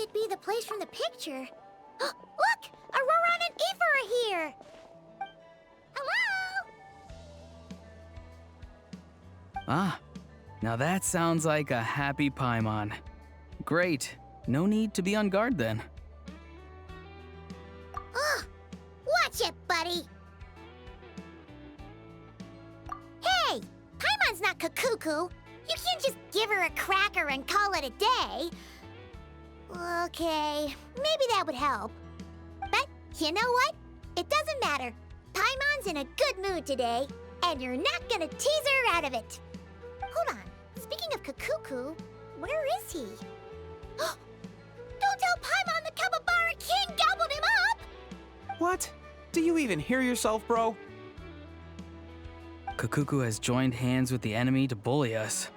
should be the place from the picture. Look! Auroran and Aoife are here! Hello? Ah, now that sounds like a happy Paimon. Great. No need to be on guard then. Watch it, buddy! Hey! Paimon's not Kakuku! You can't just give her a cracker and call it a day! Okay, maybe that would help. But you know what? It doesn't matter. Paimon's in a good mood today, and you're not gonna tease her out of it. Hold on. Speaking of Kakuku, where is he? Don't tell Paimon the Capybara King gobbled him up! What? Do you even hear yourself, bro? Kakuku has joined hands with the enemy to bully us.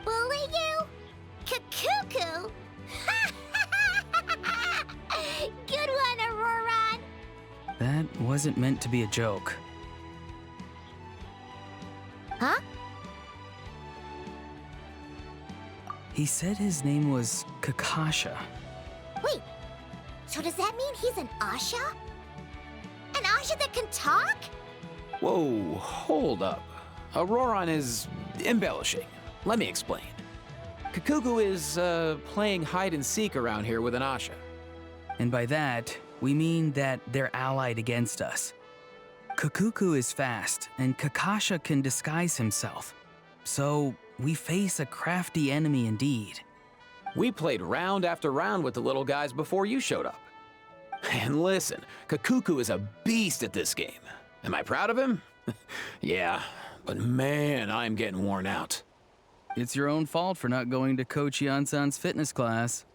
Bully you? Kakuku? Good one, Auroran! That wasn't meant to be a joke. Huh? He said his name was Kakasha. Wait, so does that mean he's an Asha? An Asha that can talk? Whoa, hold up. Auroran is embellishing. Let me explain. Kakuku is playing hide and seek around here with an Asha. And by that, we mean that they're allied against us. Kakuku is fast, and Kakasha can disguise himself. So, we face a crafty enemy indeed. We played round after round with the little guys before you showed up. And listen, Kakuku is a beast at this game. Am I proud of him? Yeah, but man, I'm getting worn out. It's your own fault for not going to Coach Yansan's fitness class.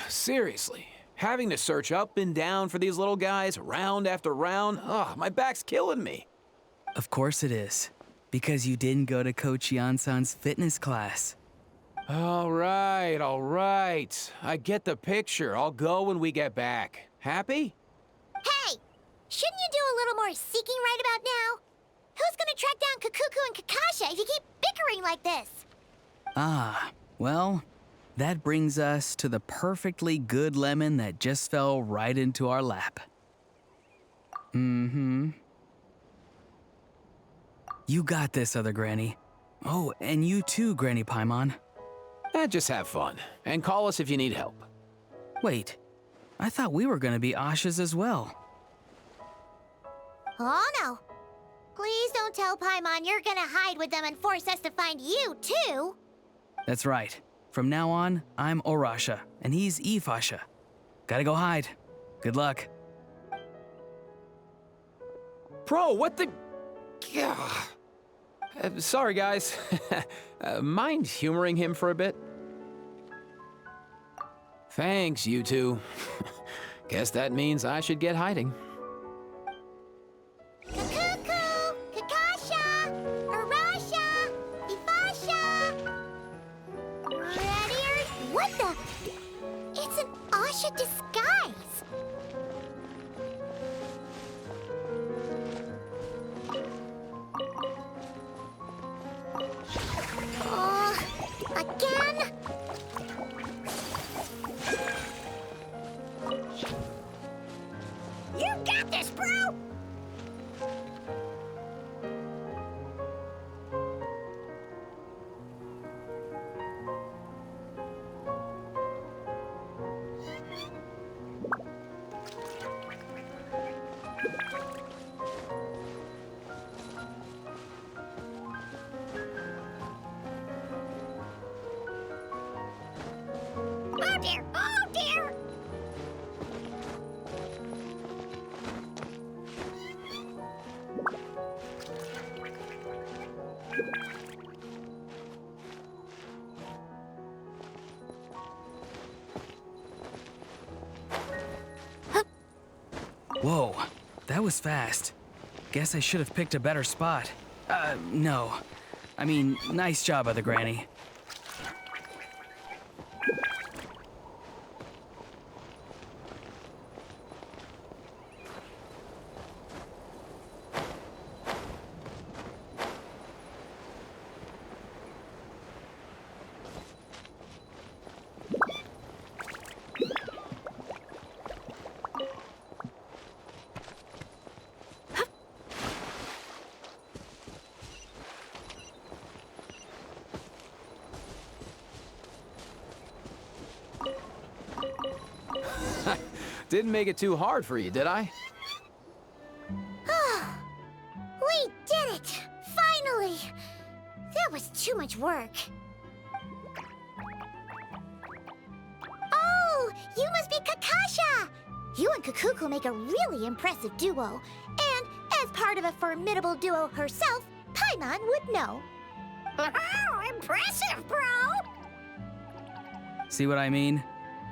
Seriously, having to search up and down for these little guys round after round, my back's killing me. Of course it is, because you didn't go to Coach Yansan's fitness class. All right. I get the picture. I'll go when we get back. Happy? Hey! Shouldn't you do a little more seeking right about now? Who's gonna track down Kakuku and Kakasha if you keep bickering like this? Ah, well, that brings us to the perfectly good lemon that just fell right into our lap. You got this, other Granny. Oh, and you too, Granny Paimon. Just have fun, and call us if you need help. Wait, I thought we were gonna be Ashas as well. Oh no. Please don't tell Paimon you're gonna hide with them and force us to find you, too. That's right. From now on, I'm Orasha, and he's Ifasha. Gotta go hide. Good luck. Bro, what the... Gah. Sorry, guys. Mind humoring him for a bit? Thanks, you two. Guess that means I should get hiding. Kakuku! Kakasha! Arasha! Ifasha! Ready? What the? It's an Asha disguise! Again? You got this, bro! Oh dear! Oh dear! Whoa, that was fast. Guess I should have picked a better spot. No. I mean, nice job, other Granny. Didn't make it too hard for you, did I? We did it! Finally! That was too much work. Oh, you must be Kakasha! You and Kakuku make a really impressive duo. And as part of a formidable duo herself, Paimon would know. Oh, impressive, bro! See what I mean?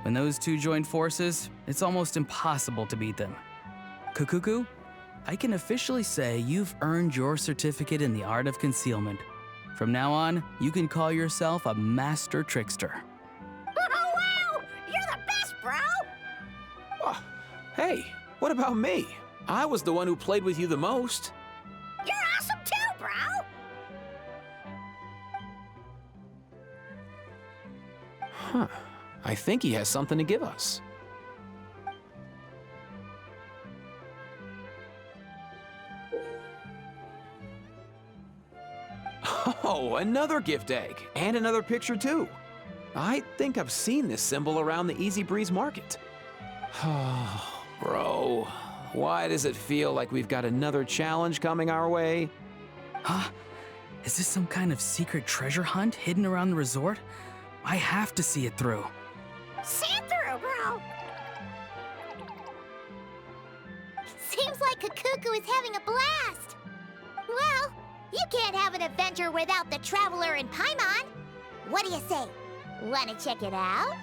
When those two join forces, it's almost impossible to beat them. Kakuku, I can officially say you've earned your certificate in the art of concealment. From now on, you can call yourself a master trickster. Oh, wow! You're the best, bro! Oh, hey, what about me? I was the one who played with you the most. You're awesome too, bro! Huh. I think he has something to give us. Oh, another gift egg. And another picture, too. I think I've seen this symbol around the Easy Breeze Market. Oh, bro. Why does it feel like we've got another challenge coming our way? Huh? Is this some kind of secret treasure hunt hidden around the resort? I have to see it through. See it through, bro! Seems like Kakuku is having a blast! Well, you can't have an adventure without the Traveler and Paimon. What do you say? Wanna check it out?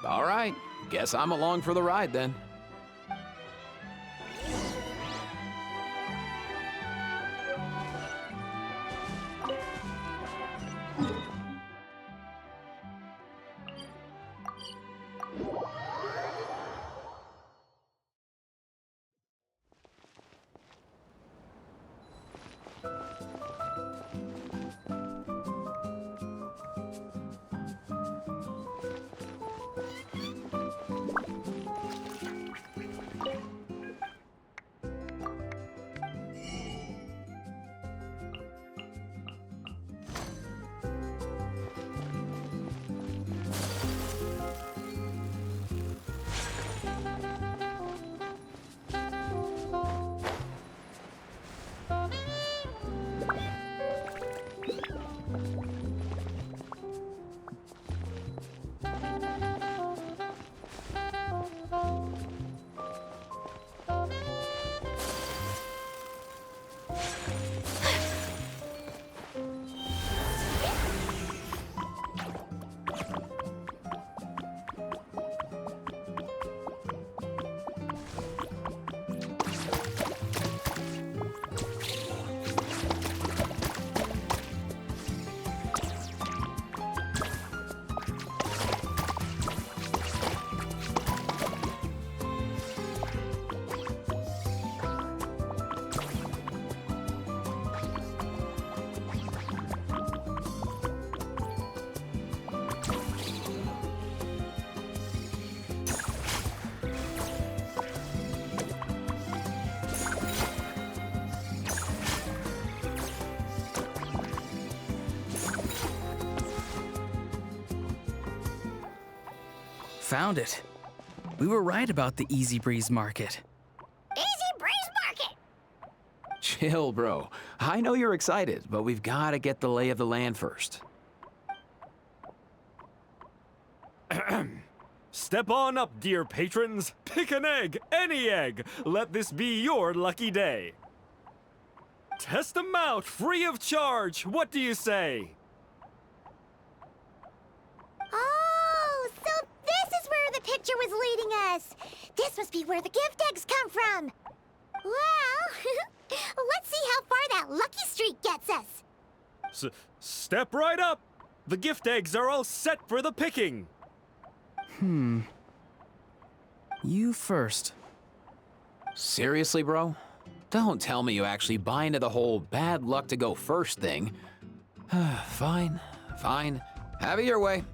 All right. Guess I'm along for the ride then. Found it. We were right about the Easy Breeze Market. Easy Breeze Market! Chill, bro. I know you're excited, but we've got to get the lay of the land first. Step on up, dear patrons. Pick an egg, any egg. Let this be your lucky day. Test them out, free of charge. What do you say? Oh, so this is where the picture was leading us. This must be where the gift eggs come from. Well, let's see how far that lucky streak gets us. Step right up. The gift eggs are all set for the picking. You first. Seriously, bro? Don't tell me you actually buy into the whole bad luck to go first thing. Fine, fine. Have it your way.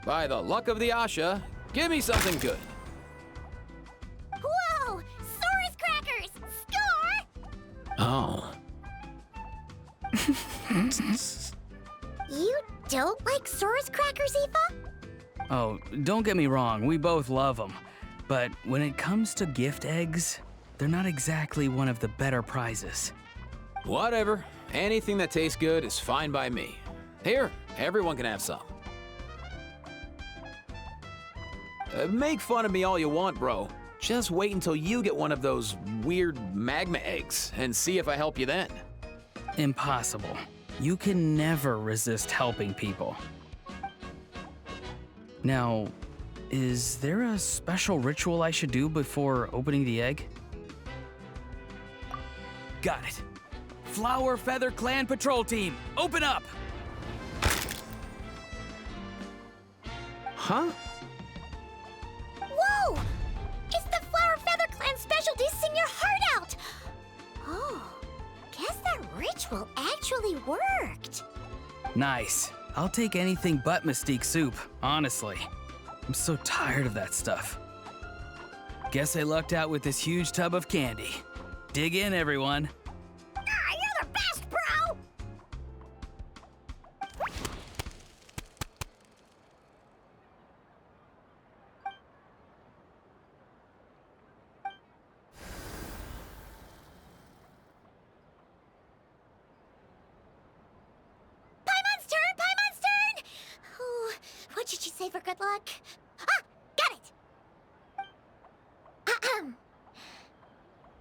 By the luck of the Asha, give me something good. Whoa! Saurus crackers! Score! Oh. You don't like Sora's crackers, Aoife? Oh, don't get me wrong, we both love them. But when it comes to gift eggs, they're not exactly one of the better prizes. Whatever. Anything that tastes good is fine by me. Here, everyone can have some. Make fun of me all you want, bro. Just wait until you get one of those weird magma eggs and see if I help you then. Impossible. You can never resist helping people. Now, is there a special ritual I should do before opening the egg? Got it. Flower Feather Clan Patrol Team, open up! Huh? Whoa! It's the Flower Feather Clan specialty Sing Your Heart Out! Oh, guess that ritual actually worked. Nice. I'll take anything but Mystique Soup, honestly. I'm so tired of that stuff. Guess I lucked out with this huge tub of candy. Dig in, everyone. You're the best, bro! Paimon's turn! Paimon's turn! Oh, what should she say for good luck? Ah, got it! Ahem.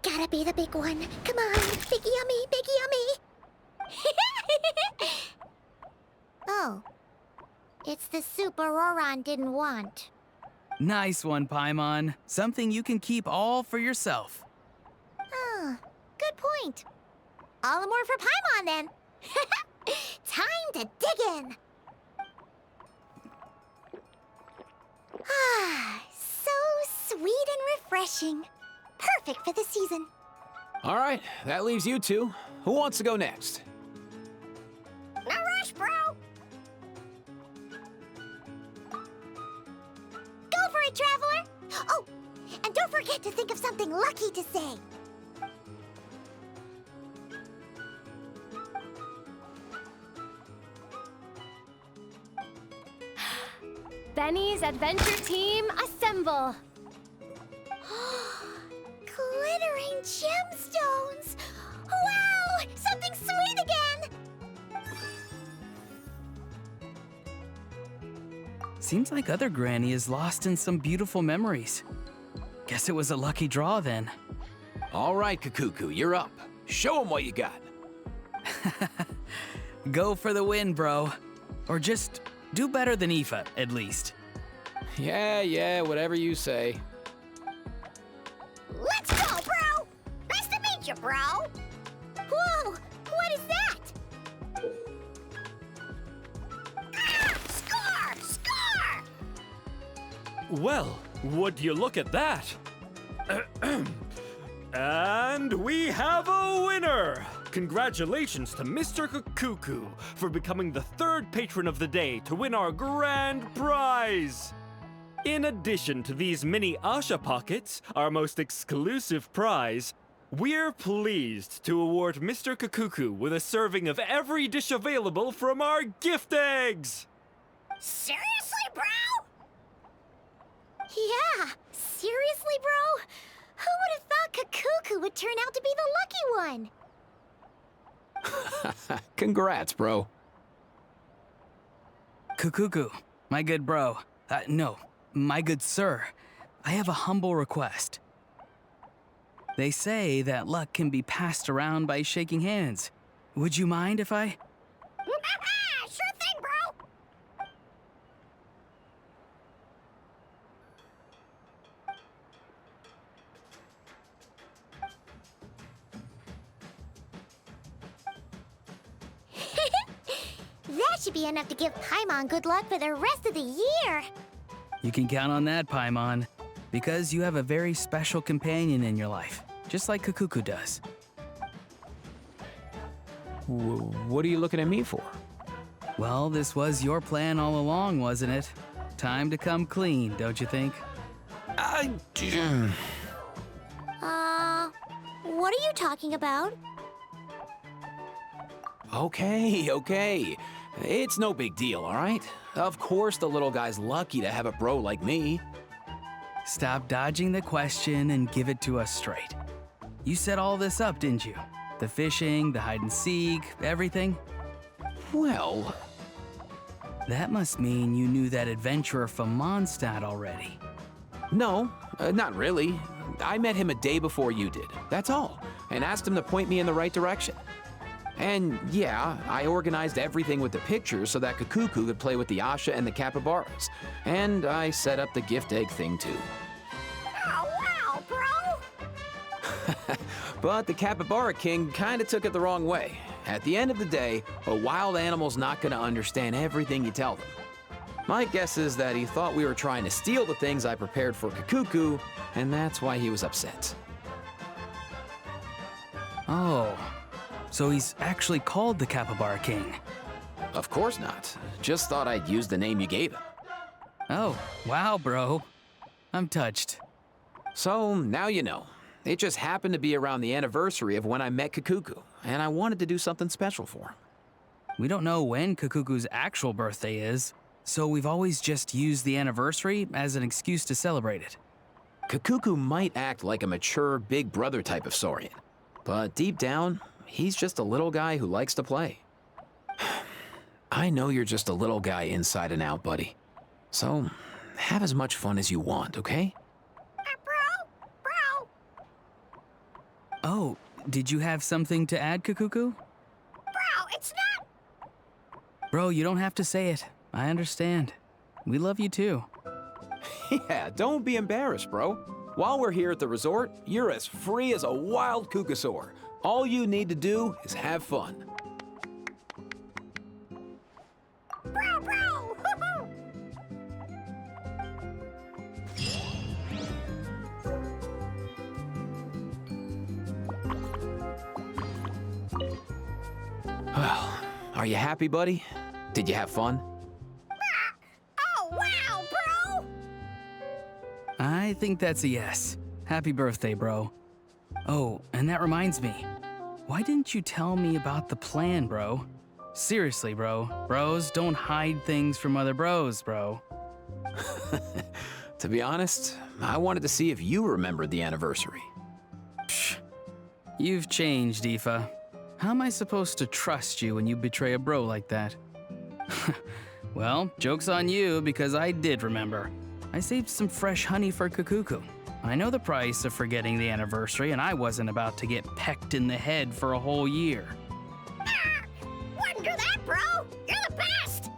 Gotta be the big one. Come on, big yummy, big yummy. Oh, it's the soup Auroron didn't want. Nice one, Paimon. Something you can keep all for yourself. Oh, good point. All the more for Paimon then. Time to dig in. Ah, so sweet and refreshing. Perfect for the season. All right, that leaves you two. Who wants to go next? No rush, bro. Go for it, traveler. Oh, and don't forget to think of something lucky to say. Benny's Adventure Team, assemble! Glittering gemstones! Wow! Something sweet again! Seems like other Granny is lost in some beautiful memories. Guess it was a lucky draw then. All right, Kakuku, you're up. Show 'em what you got. Go for the win, bro. Or just do better than Aoife, at least. Yeah, whatever you say. Let's go, bro! Nice to meet you, bro! Whoa! What is that? Ah! Score! Score! Well, would you look at that? And we have a winner! Congratulations to Mr. Kakuku for becoming the third patron of the day to win our grand prize! In addition to these mini Asha Pockets, our most exclusive prize, we're pleased to award Mr. Kakuku with a serving of every dish available from our gift eggs! Seriously, bro? Yeah, seriously, bro? Who would have thought Kakuku would turn out to be the lucky one? Congrats, bro. Kukuku, my good bro. No, my good sir. I have a humble request. They say that luck can be passed around by shaking hands. Would you mind if I... Sure thing, bro! That should be enough to give Paimon good luck for the rest of the year. You can count on that, Paimon. Because you have a very special companion in your life. Just like Kakuku does. What are you looking at me for? Well, this was your plan all along, wasn't it? Time to come clean, don't you think? What are you talking about? Okay. It's no big deal, all right? Of course the little guy's lucky to have a bro like me. Stop dodging the question and give it to us straight. You set all this up, didn't you? The fishing, the hide and seek, everything? Well, That must mean you knew that adventurer from Mondstadt already. no, not really. I met him a day before you did, that's all, and asked him to point me in the right direction. And yeah, I organized everything with the pictures so that Kakuku could play with the Asha and the capybaras. And I set up the gift egg thing too. Oh, wow, bro! But the Capybara King kinda took it the wrong way. At the end of the day, a wild animal's not gonna understand everything you tell them. My guess is that he thought we were trying to steal the things I prepared for Kakuku, and that's why he was upset. Oh, so he's actually called the Capybara King. Of course not. Just thought I'd use the name you gave him. Oh, wow, bro. I'm touched. So, now you know. It just happened to be around the anniversary of when I met Kakuku, and I wanted to do something special for him. We don't know when Kakuku's actual birthday is, so we've always just used the anniversary as an excuse to celebrate it. Kakuku might act like a mature big brother type of Saurian, but deep down, he's just a little guy who likes to play. I know you're just a little guy inside and out, buddy. So, have as much fun as you want, okay? Bro! Oh, did you have something to add, Kakuku? Bro, it's not... Bro, you don't have to say it. I understand. We love you too. Yeah, don't be embarrassed, bro. While we're here at the resort, you're as free as a wild kukasaur. All you need to do is have fun. Bro! Woo-hoo! Well, are you happy, buddy? Did you have fun? Oh, wow, bro! I think that's a yes. Happy birthday, bro. Oh, and that reminds me. Why didn't you tell me about the plan, bro? Seriously, bro. Bros don't hide things from other bros, bro. To be honest, I wanted to see if you remembered the anniversary. Psh. You've changed, Aoife. How am I supposed to trust you when you betray a bro like that? Well, joke's on you because I did remember. I saved some fresh honey for Kakuku. I know the price of forgetting the anniversary, and I wasn't about to get pecked in the head for a whole year. Wouldn't do that, bro! You're the best!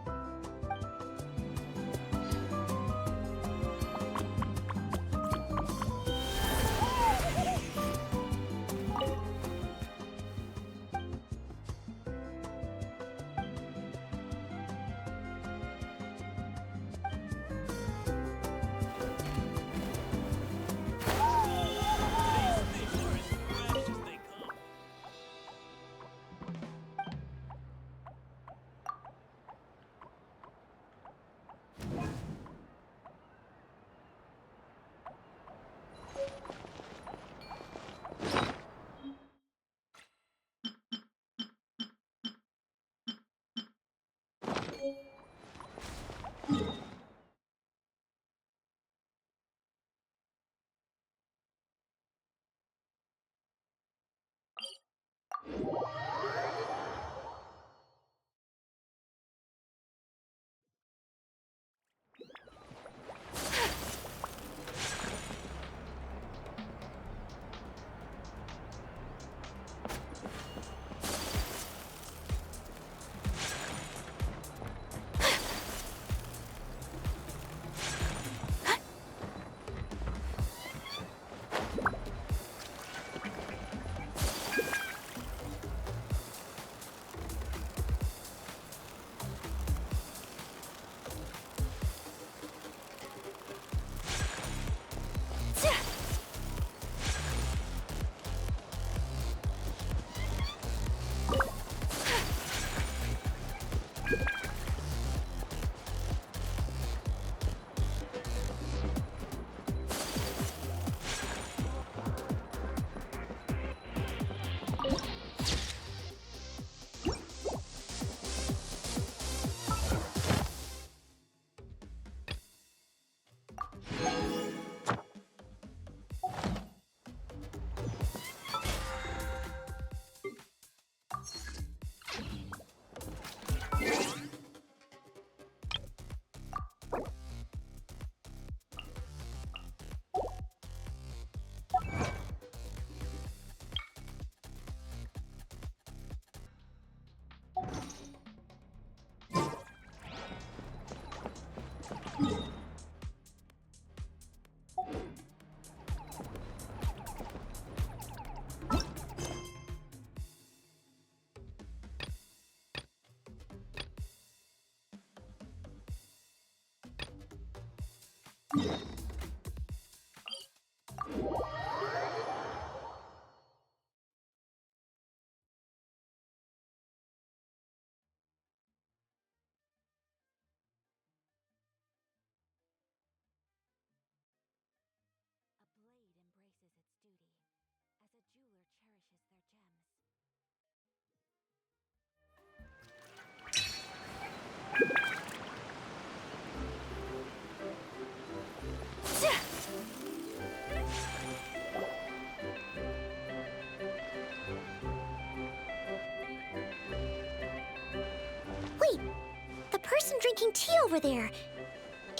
person drinking tea over there.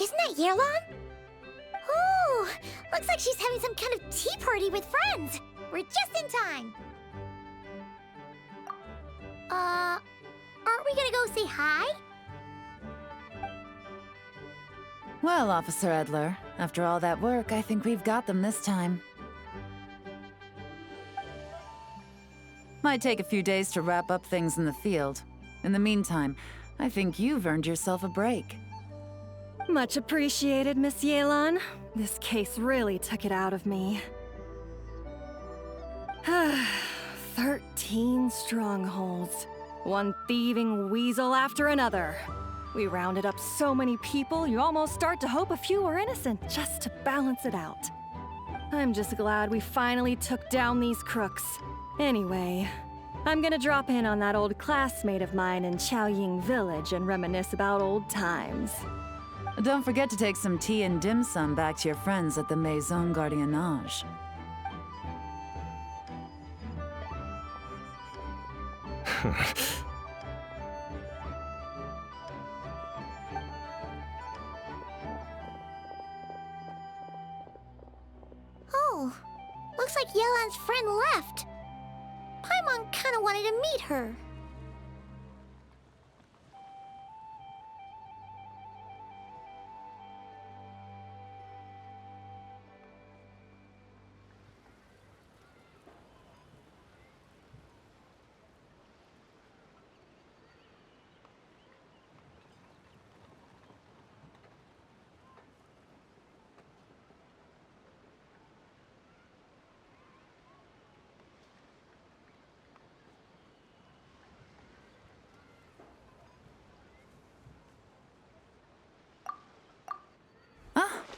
Isn't that Yelan? Ooh, looks like she's having some kind of tea party with friends. We're just in time. Aren't we gonna go say hi? Well, Officer Edler, after all that work, I think we've got them this time. Might take a few days to wrap up things in the field. In the meantime, I think you've earned yourself a break. Much appreciated, Miss Yelan. This case really took it out of me. 13 strongholds. One thieving weasel after another. We rounded up so many people, you almost start to hope a few were innocent, just to balance it out. I'm just glad we finally took down these crooks. Anyway, I'm gonna drop in on that old classmate of mine in Chaoying Village and reminisce about old times. Don't forget to take some tea and dim sum back to your friends at the Maison Gardiennage. Oh, looks like Yelan's friend left. Paimon kinda wanted to meet her.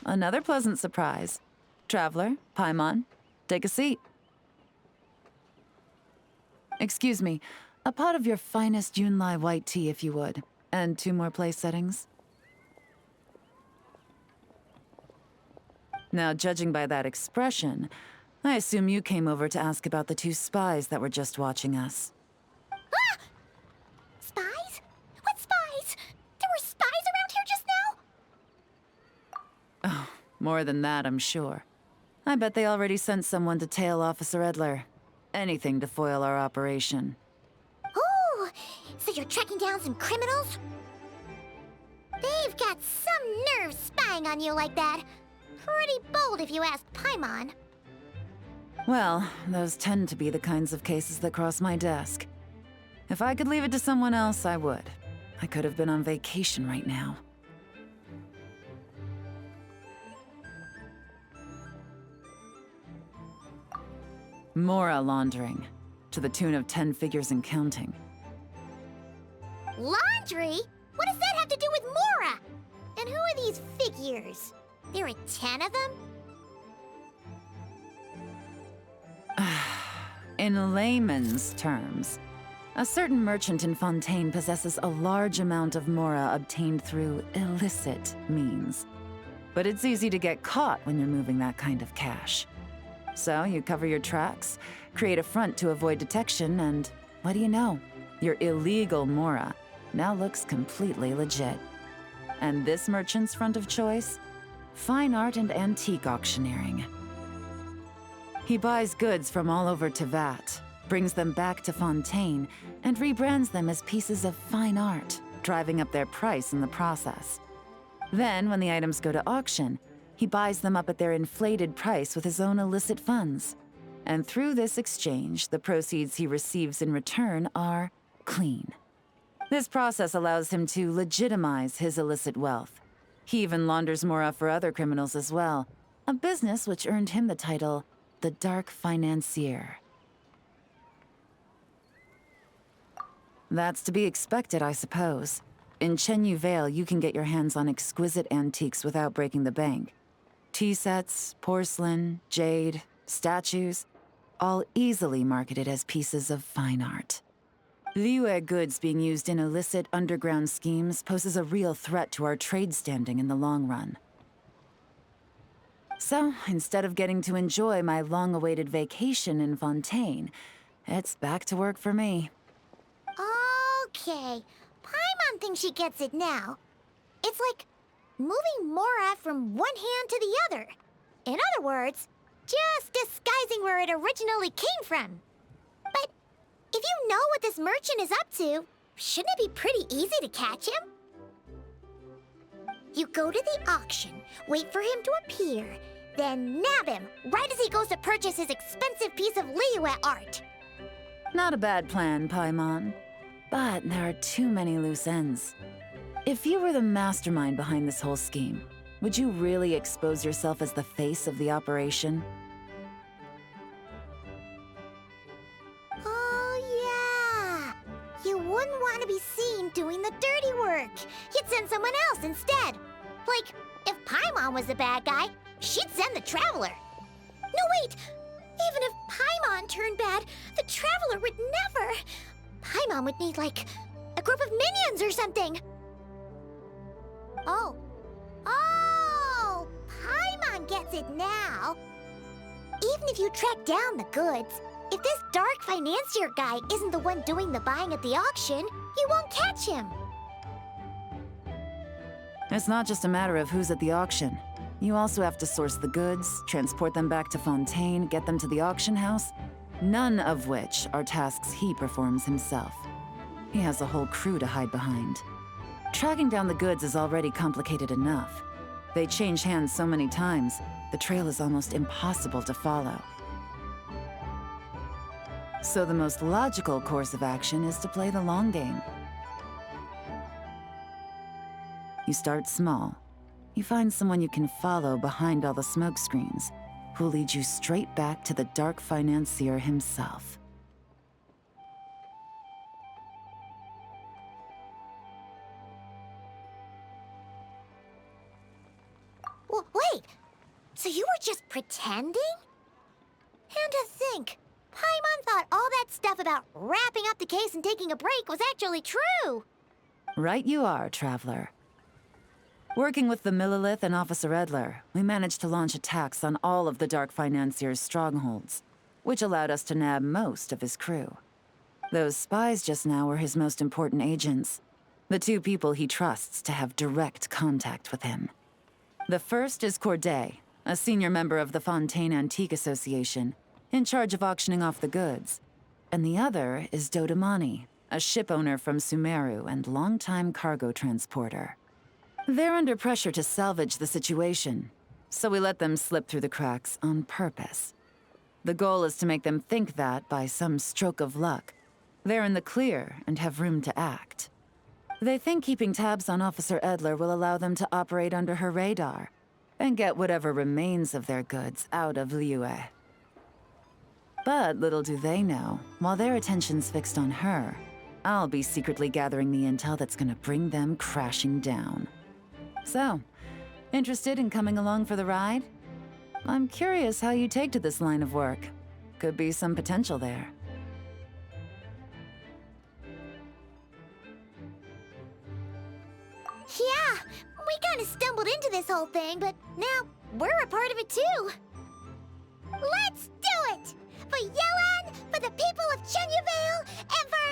Another pleasant surprise. Traveler, Paimon, take a seat. Excuse me, a pot of your finest Yunlai white tea, if you would. And 2 more place settings. Now, judging by that expression, I assume you came over to ask about the 2 spies that were just watching us. Ah! Spies? What spies? There were spies around here just now? Oh, more than that, I'm sure. I bet they already sent someone to tail Officer Edler. Anything to foil our operation. Oh, so you're tracking down some criminals? They've got some nerve spying on you like that. Pretty bold if you ask Paimon. Well, those tend to be the kinds of cases that cross my desk. If I could leave it to someone else, I would. I could have been on vacation right now. Mora laundering, to the tune of 10 figures and counting. Laundry? What does that have to do with Mora? And who are these figures? There are 10 of them? In layman's terms, a certain merchant in Fontaine possesses a large amount of Mora obtained through illicit means. But it's easy to get caught when you're moving that kind of cash. So you cover your tracks, create a front to avoid detection, and what do you know? Your illegal Mora now looks completely legit. And this merchant's front of choice? Fine art and antique auctioneering. He buys goods from all over Tevat, brings them back to Fontaine, and rebrands them as pieces of fine art, driving up their price in the process. Then, when the items go to auction, he buys them up at their inflated price with his own illicit funds. And through this exchange, the proceeds he receives in return are clean. This process allows him to legitimize his illicit wealth. He even launders Mora for other criminals as well, a business which earned him the title, the Dark Financier. That's to be expected, I suppose. In Chenyu Vale, you can get your hands on exquisite antiques without breaking the bank. Tea sets, porcelain, jade, statues, all easily marketed as pieces of fine art. Liyue goods being used in illicit underground schemes poses a real threat to our trade standing in the long run. So, instead of getting to enjoy my long-awaited vacation in Fontaine, it's back to work for me. Okay. Paimon Paimon thinks she gets it now. It's like moving Mora from one hand to the other. In other words, just disguising where it originally came from. But if you know what this merchant is up to, shouldn't it be pretty easy to catch him? You go to the auction, wait for him to appear, then nab him right as he goes to purchase his expensive piece of Liyue art. Not a bad plan, Paimon. But there are too many loose ends. If you were the mastermind behind this whole scheme, would you really expose yourself as the face of the operation? Oh, yeah. You wouldn't want to be seen doing the dirty work. You'd send someone else instead. Like, if Paimon was the bad guy, she'd send the Traveler. No, wait! Even if Paimon turned bad, the Traveler would never... Paimon would need, like, a group of minions or something. Oh. Oh! Paimon gets it now. Even if you track down the goods, if this dark financier guy isn't the one doing the buying at the auction, you won't catch him. It's not just a matter of who's at the auction. You also have to source the goods, transport them back to Fontaine, get them to the auction house, none of which are tasks he performs himself. He has a whole crew to hide behind. Tracking down the goods is already complicated enough. They change hands so many times, the trail is almost impossible to follow. So the most logical course of action is to play the long game. You start small. You find someone you can follow behind all the smoke screens, who'll lead you straight back to the dark financier himself. Wait! So you were just pretending? And to think, Paimon thought all that stuff about wrapping up the case and taking a break was actually true! Right you are, Traveler. Working with the Millilith and Officer Edler, we managed to launch attacks on all of the Dark Financier's strongholds, which allowed us to nab most of his crew. Those spies just now were his most important agents, the two people he trusts to have direct contact with him. The first is Corday, a senior member of the Fontaine Antique Association, in charge of auctioning off the goods. And the other is Dodamani, a ship owner from Sumeru and longtime cargo transporter. They're under pressure to salvage the situation, so we let them slip through the cracks on purpose. The goal is to make them think that, by some stroke of luck, they're in the clear and have room to act. They think keeping tabs on Officer Edler will allow them to operate under her radar and get whatever remains of their goods out of Liyue. But little do they know, while their attention's fixed on her, I'll be secretly gathering the intel that's gonna bring them crashing down. So, interested in coming along for the ride? I'm curious how you take to this line of work. Could be some potential there. Yeah, we kinda stumbled into this whole thing, but now we're a part of it too. Let's do it! For Yelan, for the people of Chenyavale, and for,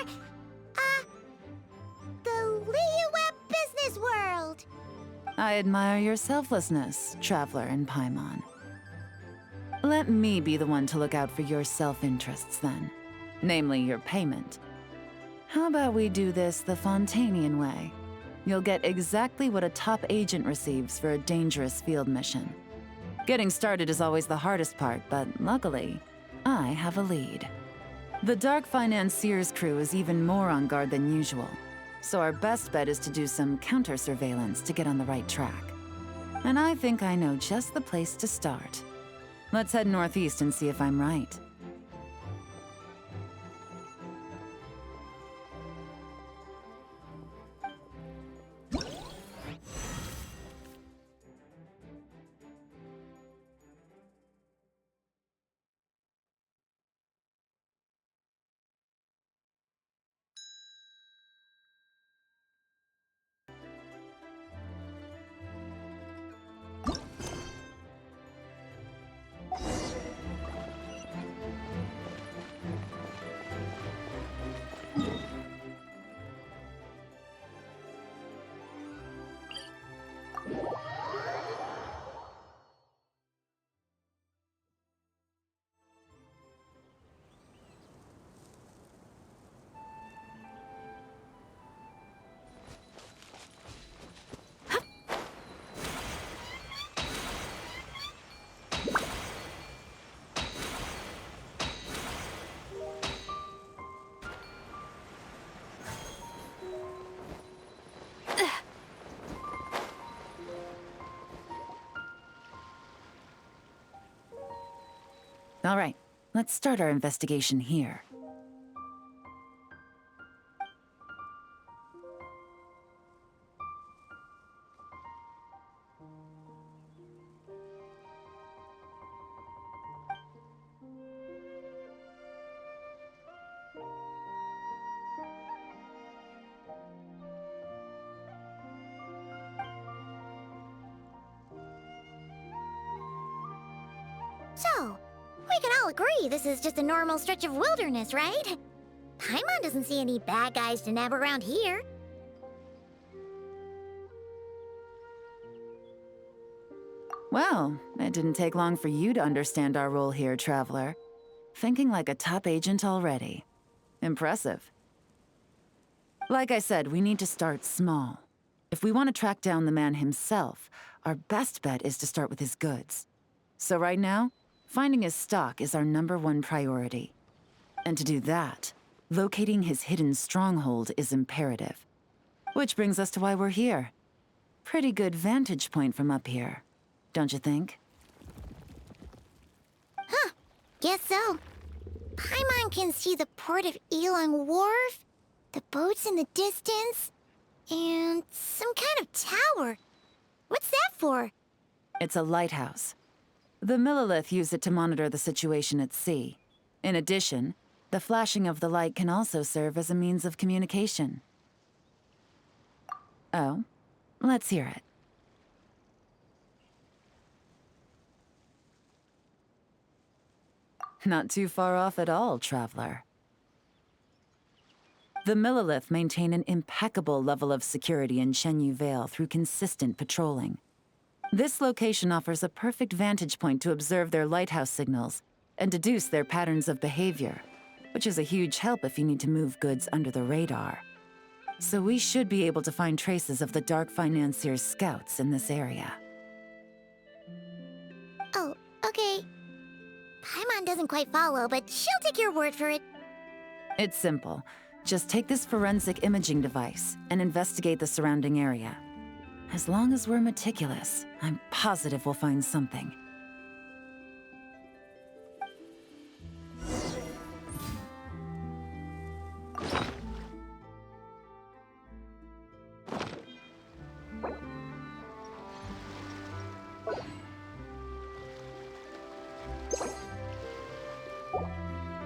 the Liyue business world! I admire your selflessness, Traveler and Paimon. Let me be the one to look out for your self-interests then. Namely, your payment. How about we do this the Fontainian way? You'll get exactly what a top agent receives for a dangerous field mission. Getting started is always the hardest part, but luckily, I have a lead. The Dark Financier's crew is even more on guard than usual, so our best bet is to do some counter-surveillance to get on the right track. And I think I know just the place to start. Let's head northeast and see if I'm right. All right, let's start our investigation here. So, we can all agree this is just a normal stretch of wilderness, right? Paimon doesn't see any bad guys to nab around here. Well, it didn't take long for you to understand our role here, Traveler. Thinking like a top agent already. Impressive. Like I said, we need to start small. If we want to track down the man himself, our best bet is to start with his goods. So right now, finding his stock is our #1 priority. And to do that, locating his hidden stronghold is imperative. Which brings us to why we're here. Pretty good vantage point from up here, don't you think? Guess so. Paimon can see the port of Yelan Wharf, the boats in the distance, and some kind of tower. What's that for? It's a lighthouse. The Millilith use it to monitor the situation at sea. In addition, the flashing of the light can also serve as a means of communication. Oh, let's hear it. Not too far off at all, Traveler. The Millilith maintain an impeccable level of security in Shenyu Vale through consistent patrolling. This location offers a perfect vantage point to observe their lighthouse signals and deduce their patterns of behavior, which is a huge help if you need to move goods under the radar. So we should be able to find traces of the Dark Financier's scouts in this area. Oh, okay. Paimon doesn't quite follow, but she'll take your word for it. It's simple. Just take this forensic imaging device and investigate the surrounding area. As long as we're meticulous, I'm positive we'll find something.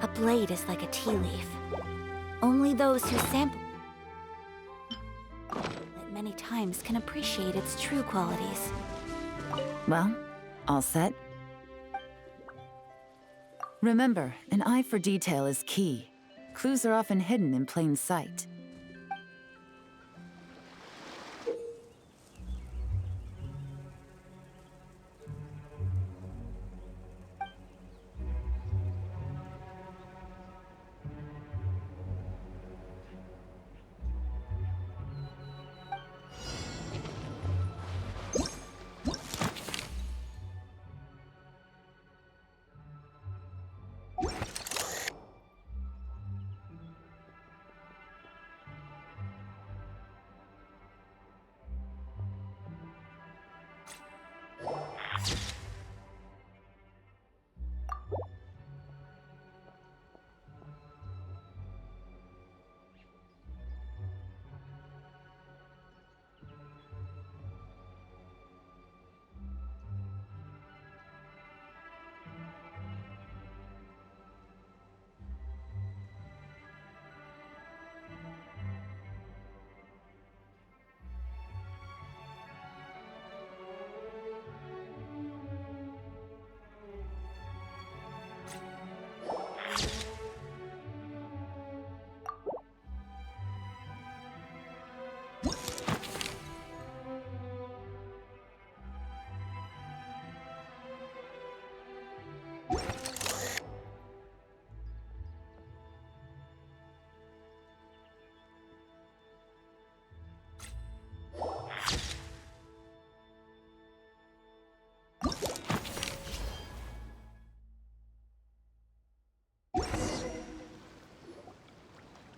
A blade is like a tea leaf. Only those who sample it many times can appreciate its true qualities. Well, all set? Remember, an eye for detail is key. Clues are often hidden in plain sight.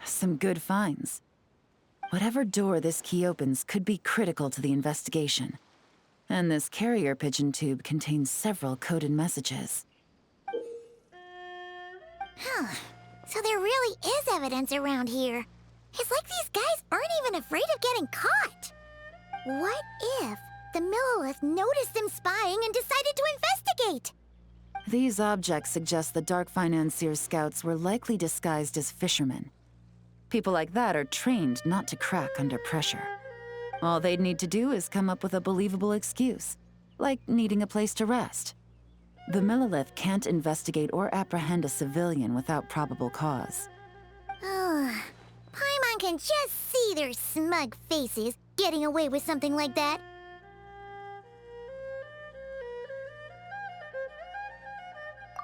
Some good finds. Whatever door this key opens could be critical to the investigation. And this carrier pigeon tube contains several coded messages. Huh. So there really is evidence around here. It's like these guys aren't even afraid of getting caught. What if the Millilith noticed them spying and decided to investigate? These objects suggest the Dark Financier scouts were likely disguised as fishermen. People like that are trained not to crack under pressure. All they'd need to do is come up with a believable excuse, like needing a place to rest. The Millilith can't investigate or apprehend a civilian without probable cause. Ugh. Paimon can just see their smug faces getting away with something like that.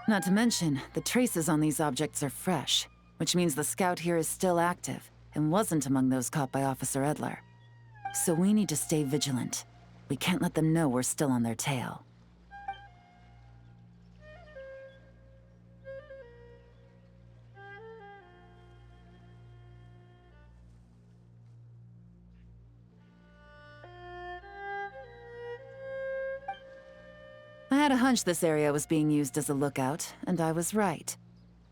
Not to mention, the traces on these objects are fresh, which means the scout here is still active and wasn't among those caught by Officer Edler. So we need to stay vigilant. We can't let them know we're still on their tail. I had a hunch this area was being used as a lookout, and I was right.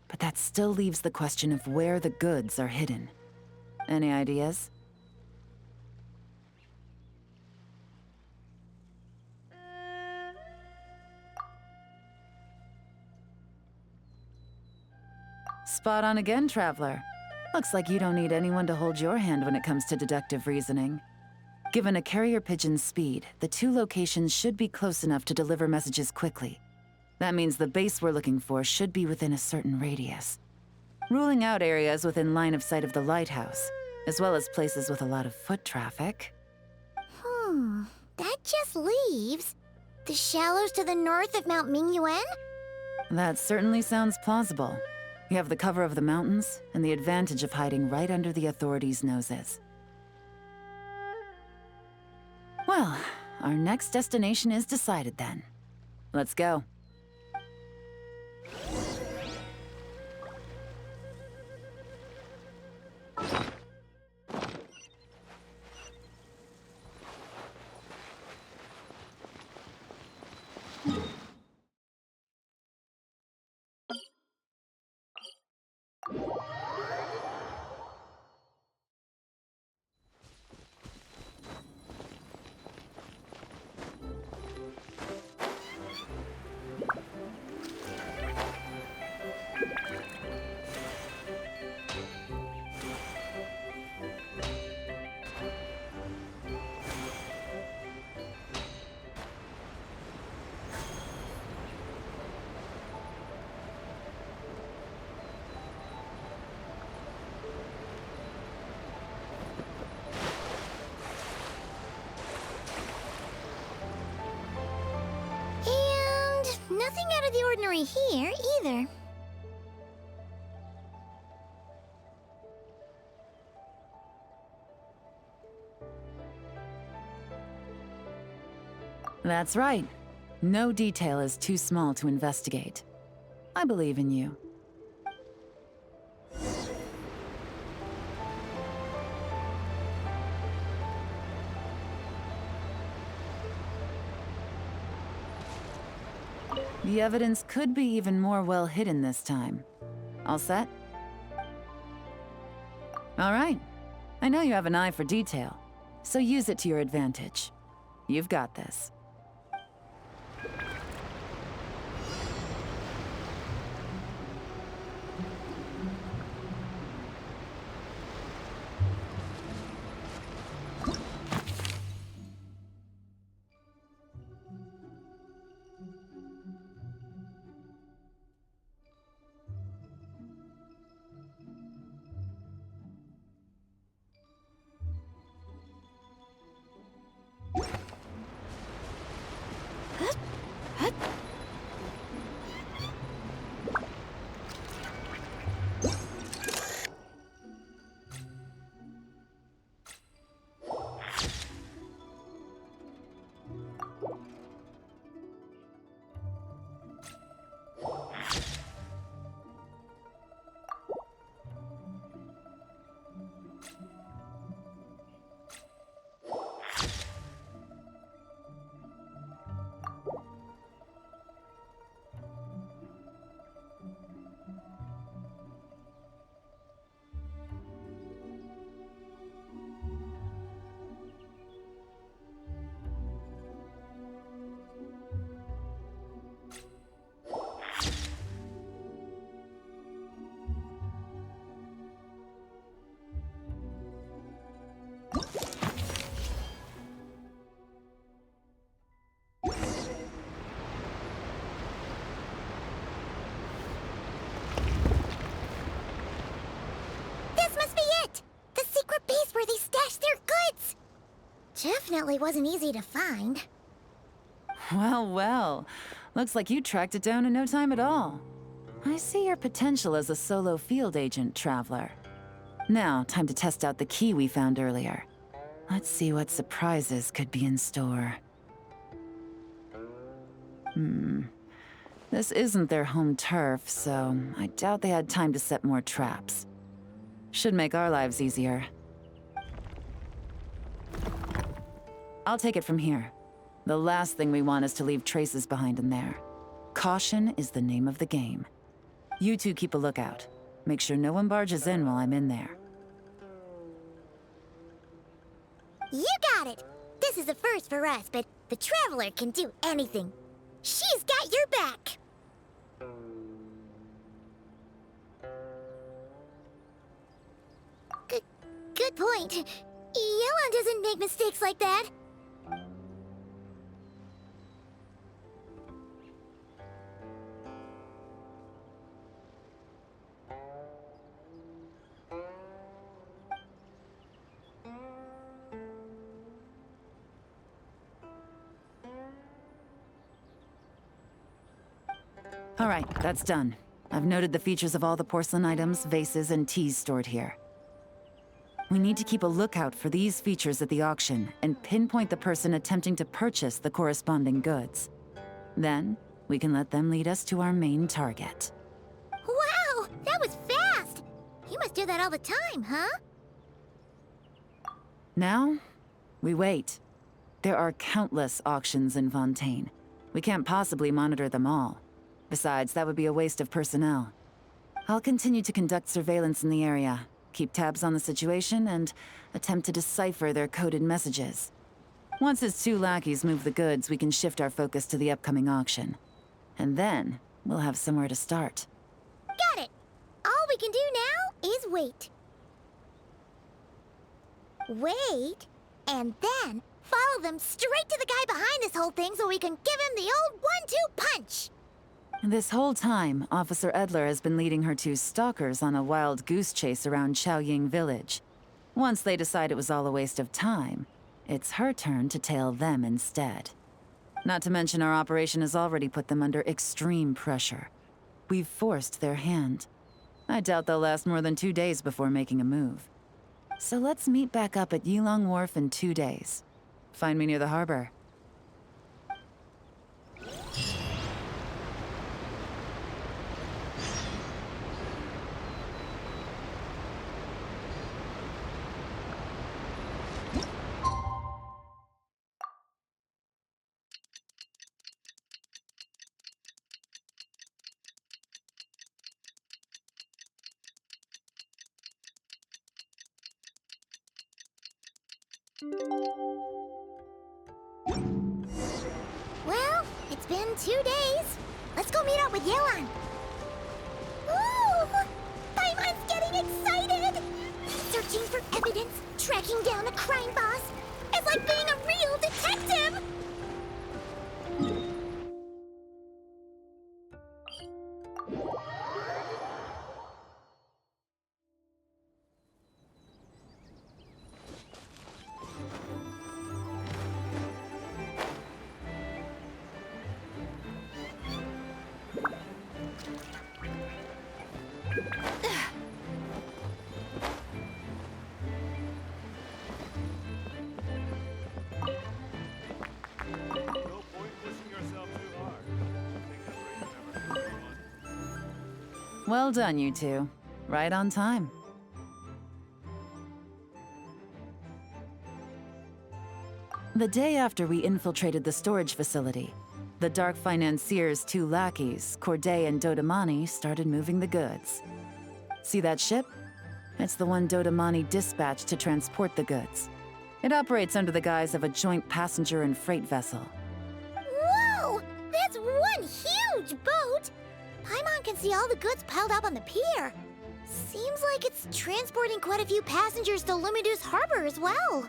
But that still leaves the question of where the goods are hidden. Any ideas? Spot on again, Traveler. Looks like you don't need anyone to hold your hand when it comes to deductive reasoning. Given a carrier pigeon's speed, the two locations should be close enough to deliver messages quickly. That means the base we're looking for should be within a certain radius. Ruling out areas within line of sight of the lighthouse, as well as places with a lot of foot traffic. That just leaves the shallows to the north of Mount Mingyuan? That certainly sounds plausible. You have the cover of the mountains, and the advantage of hiding right under the authorities' noses. Well, our next destination is decided then. Let's go. Nothing out of the ordinary here, either. That's right. No detail is too small to investigate. I believe in you. The evidence could be even more well hidden this time. All set? All right. I know you have an eye for detail, so use it to your advantage. You've got this. definitely wasn't easy to find. Well, well. Looks like you tracked it down in no time at all. I see your potential as a solo field agent, Traveler. Now, time to test out the key we found earlier. Let's see what surprises could be in store. This isn't their home turf, so I doubt they had time to set more traps. Should make our lives easier. I'll take it from here. The last thing we want is to leave traces behind in there. Caution is the name of the game. You two keep a lookout. Make sure no one barges in while I'm in there. You got it! This is a first for us, but the Traveler can do anything. She's got your back! Good point. Yelan doesn't make mistakes like that. All right, that's done. I've noted the features of all the porcelain items, vases, and teas stored here. We need to keep a lookout for these features at the auction and pinpoint the person attempting to purchase the corresponding goods. Then, we can let them lead us to our main target. Wow, that was fast! You must do that all the time, huh? Now, we wait. There are countless auctions in Fontaine. We can't possibly monitor them all. Besides, that would be a waste of personnel. I'll continue to conduct surveillance in the area, keep tabs on the situation, and attempt to decipher their coded messages. Once his two lackeys move the goods, we can shift our focus to the upcoming auction. And then, we'll have somewhere to start. Got it! All we can do now is wait. Wait, and then follow them straight to the guy behind this whole thing so we can give him the old 1-2 punch! This whole time, Officer Edler has been leading her two stalkers on a wild goose chase around Chaoying Village. Once they decide it was all a waste of time, it's her turn to tail them instead. Not to mention our operation has already put them under extreme pressure. We've forced their hand. I doubt they'll last more than 2 days before making a move. So let's meet back up at Yelan Wharf in 2 days. Find me near the harbor. Well, it's been 2 days. Let's go meet up with Yelan. Ooh! Paimon's getting excited! Searching for evidence, tracking down a crime boss. It's like being a real detective! Well done, you two. Right on time. The day after we infiltrated the storage facility, the Dark Financier's two lackeys, Corday and Dodamani, started moving the goods. See that ship? It's the one Dodamani dispatched to transport the goods. It operates under the guise of a joint passenger and freight vessel. Whoa! That's one huge boat! Paimon can see all the goods piled up on the pier. Seems like it's transporting quite a few passengers to Lumidu's harbor as well.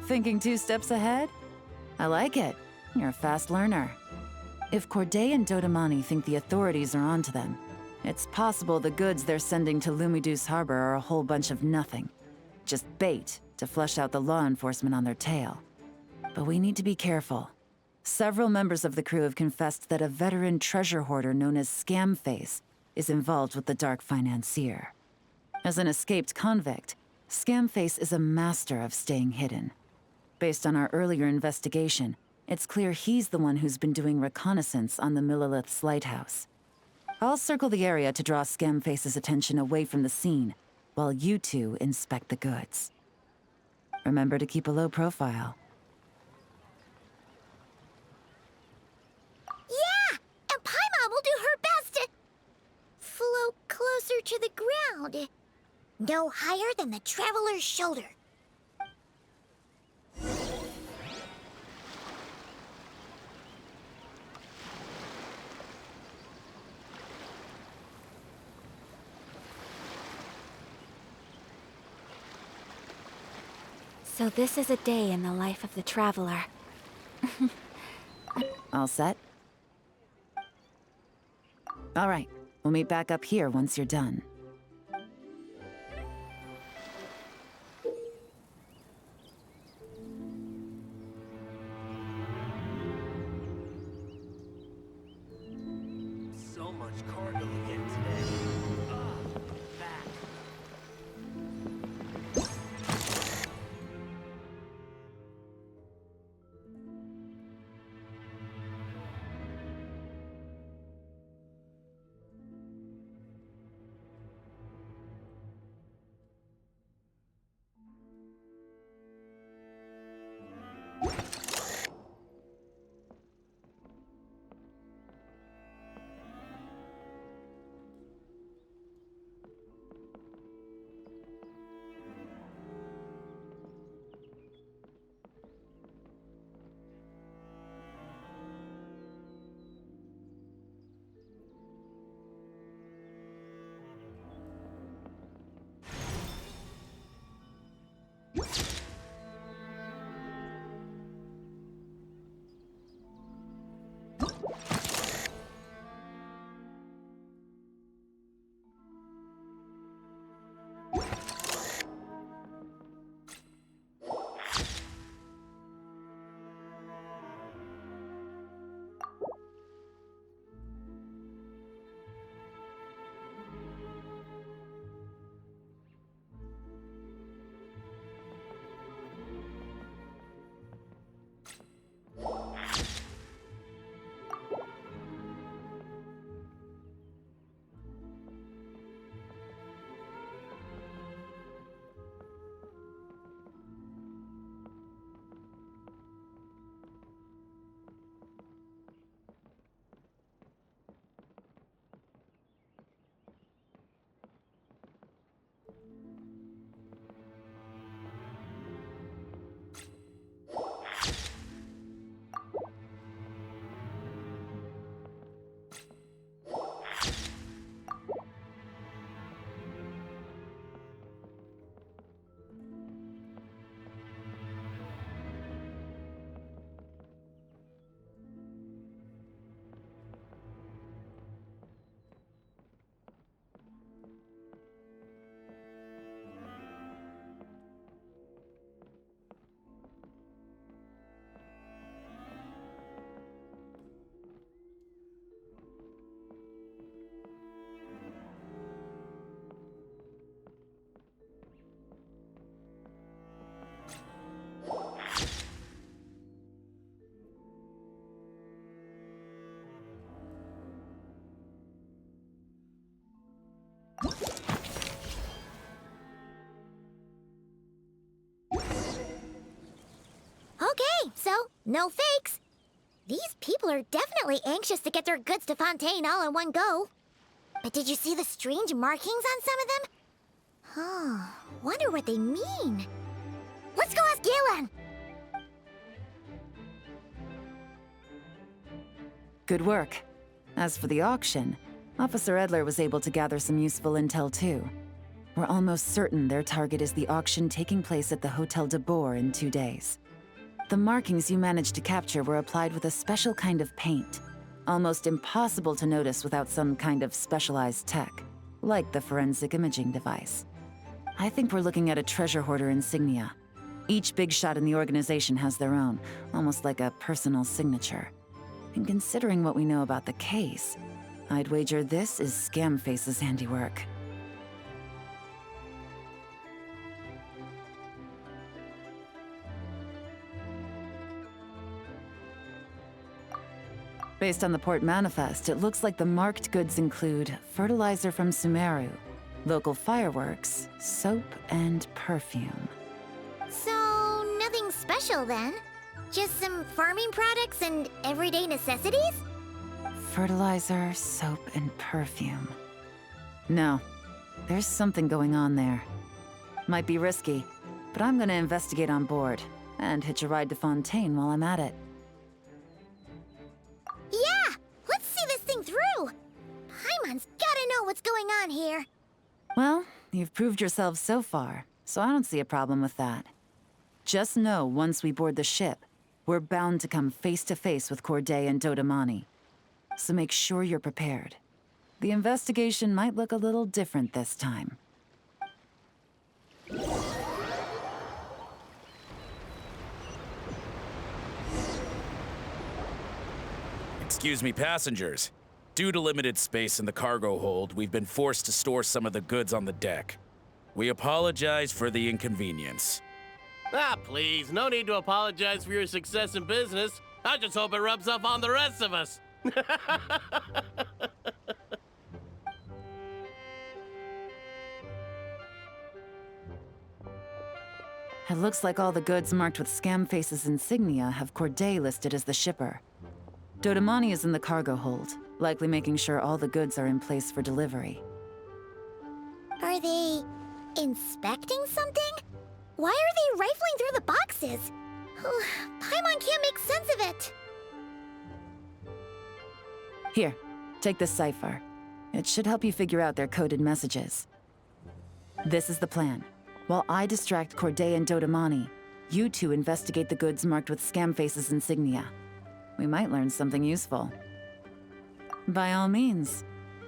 Thinking 2 steps ahead? I like it. You're a fast learner. If Corday and Dodamani think the authorities are onto them, it's possible the goods they're sending to Lumiduce Harbor are a whole bunch of nothing. Just bait to flush out the law enforcement on their tail. But we need to be careful. Several members of the crew have confessed that a veteran treasure hoarder known as Scamface is involved with the dark financier. As an escaped convict, Scamface is a master of staying hidden. Based on our earlier investigation, it's clear he's the one who's been doing reconnaissance on the Millilith's lighthouse. I'll circle the area to draw Scamface's attention away from the scene, while you two inspect the goods. Remember to keep a low profile. Yeah! And Paimon will do her best to float closer to the ground. No higher than the traveler's shoulder. So this is a day in the life of the traveler. All set? All right, we'll meet back up here once you're done. So much cargo again today. Back. Okay, so no fakes. These people are definitely anxious to get their goods to Fontaine all in one go. But did you see the strange markings on some of them? Huh, wonder what they mean. Let's go ask Yelan! Good work. As for the auction, Officer Edler was able to gather some useful intel too. We're almost certain their target is the auction taking place at the Hotel de Boer in 2 days. The markings you managed to capture were applied with a special kind of paint. almost impossible to notice without some kind of specialized tech, like the forensic imaging device. I think we're looking at a treasure hoarder insignia. Each big shot in the organization has their own, almost like a personal signature. And considering what we know about the case, I'd wager this is Scamface's handiwork. Based on the port manifest, it looks like the marked goods include fertilizer from Sumeru, local fireworks, soap, and perfume. So, nothing special then? Just some farming products and everyday necessities? Fertilizer, soap, and perfume. No, there's something going on there. Might be risky, but I'm gonna investigate on board, and hitch a ride to Fontaine while I'm at it. Yeah! Let's see this thing through! Paimon's gotta know what's going on here. Well, you've proved yourselves so far, so I don't see a problem with that. Just know once we board the ship, we're bound to come face to face with Corday and Dodamani. So make sure you're prepared. The investigation might look a little different this time. Excuse me, passengers. Due to limited space in the cargo hold, we've been forced to store some of the goods on the deck. We apologize for the inconvenience. Ah, please, no need to apologize for your success in business. I just hope it rubs off on the rest of us. It looks like all the goods marked with Scamface's insignia have Corday listed as the shipper. Dodamani is in the cargo hold, likely making sure all the goods are in place for delivery. Are they inspecting something? Why are they rifling through the boxes? Paimon can't make sense of it. Here, take this cipher. It should help you figure out their coded messages. This is the plan. While I distract Corday and Dodamani, you two investigate the goods marked with Scamface's insignia. We might learn something useful. By all means,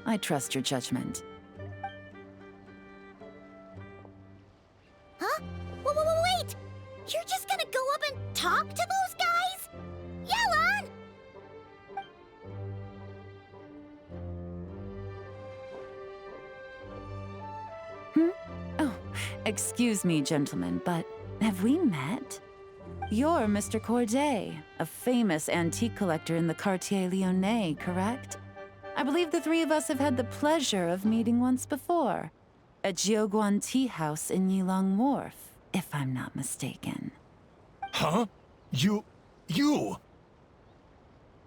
I trust your judgment. Huh? Wait! You're just gonna go up and talk to those guys? Yelan! Oh, excuse me, gentlemen, but have we met? You're Mr. Corday, a famous antique collector in the Quartier Lyonnais, correct? I believe the three of us have had the pleasure of meeting once before, at Jiuguan Tea House in Yelan Wharf, if I'm not mistaken. Huh? You...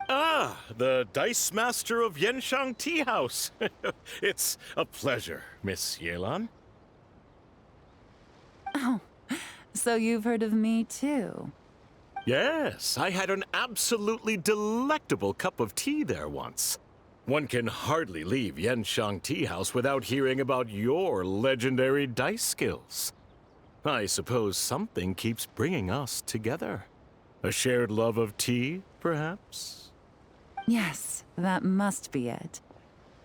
Ah, the Dice Master of Yenshang Tea House. It's a pleasure, Miss Yelan. Oh, so you've heard of me too? Yes, I had an absolutely delectable cup of tea there once. One can hardly leave Yenshang Tea House without hearing about your legendary dice skills. I suppose something keeps bringing us together. A shared love of tea, perhaps? Yes, that must be it.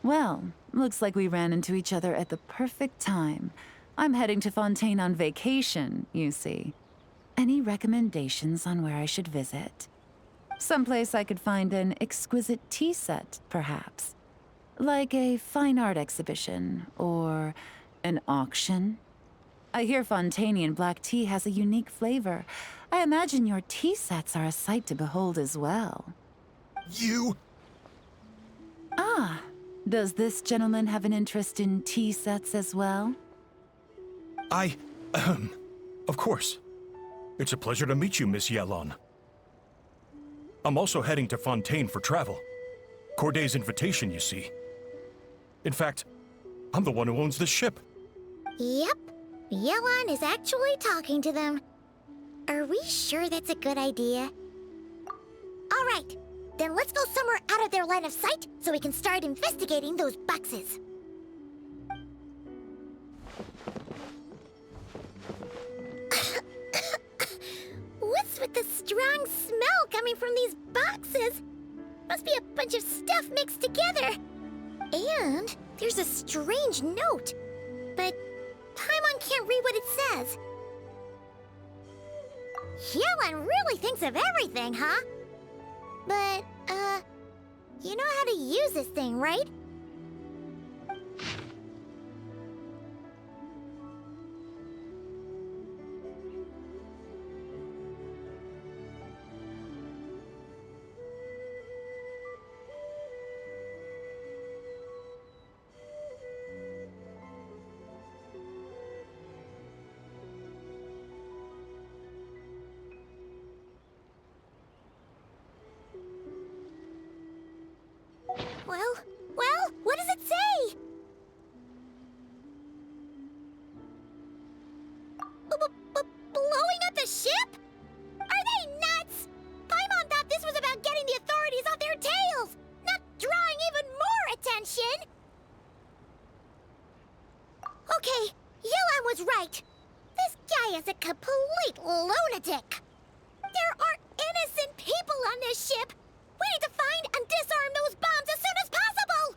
Well, looks like we ran into each other at the perfect time. I'm heading to Fontaine on vacation, you see. Any recommendations on where I should visit? Someplace I could find an exquisite tea set, perhaps. Like a fine art exhibition, or an auction. I hear Fontainian black tea has a unique flavor. I imagine your tea sets are a sight to behold as well. You... Ah, does this gentleman have an interest in tea sets as well? Of course. It's a pleasure to meet you, Miss Yelan. I'm also heading to Fontaine for travel. Corday's invitation, you see. In fact, I'm the one who owns the ship. Yep. Yelan is actually talking to them. Are we sure that's a good idea? All right. Then let's go somewhere out of their line of sight so we can start investigating those boxes. What's with the strong smell coming from these boxes? Must be a bunch of stuff mixed together. And there's a strange note. But Paimon can't read what it says. Yelan really thinks of everything, huh? But, you know how to use this thing, right? Well, what does it say? Blowing up the ship? Are they nuts? Paimon thought this was about getting the authorities off their tails, not drawing even more attention. Okay, Yelan was right. This guy is a complete lunatic. There are innocent people on this ship. We need to find and disarm those bombs as soon as possible!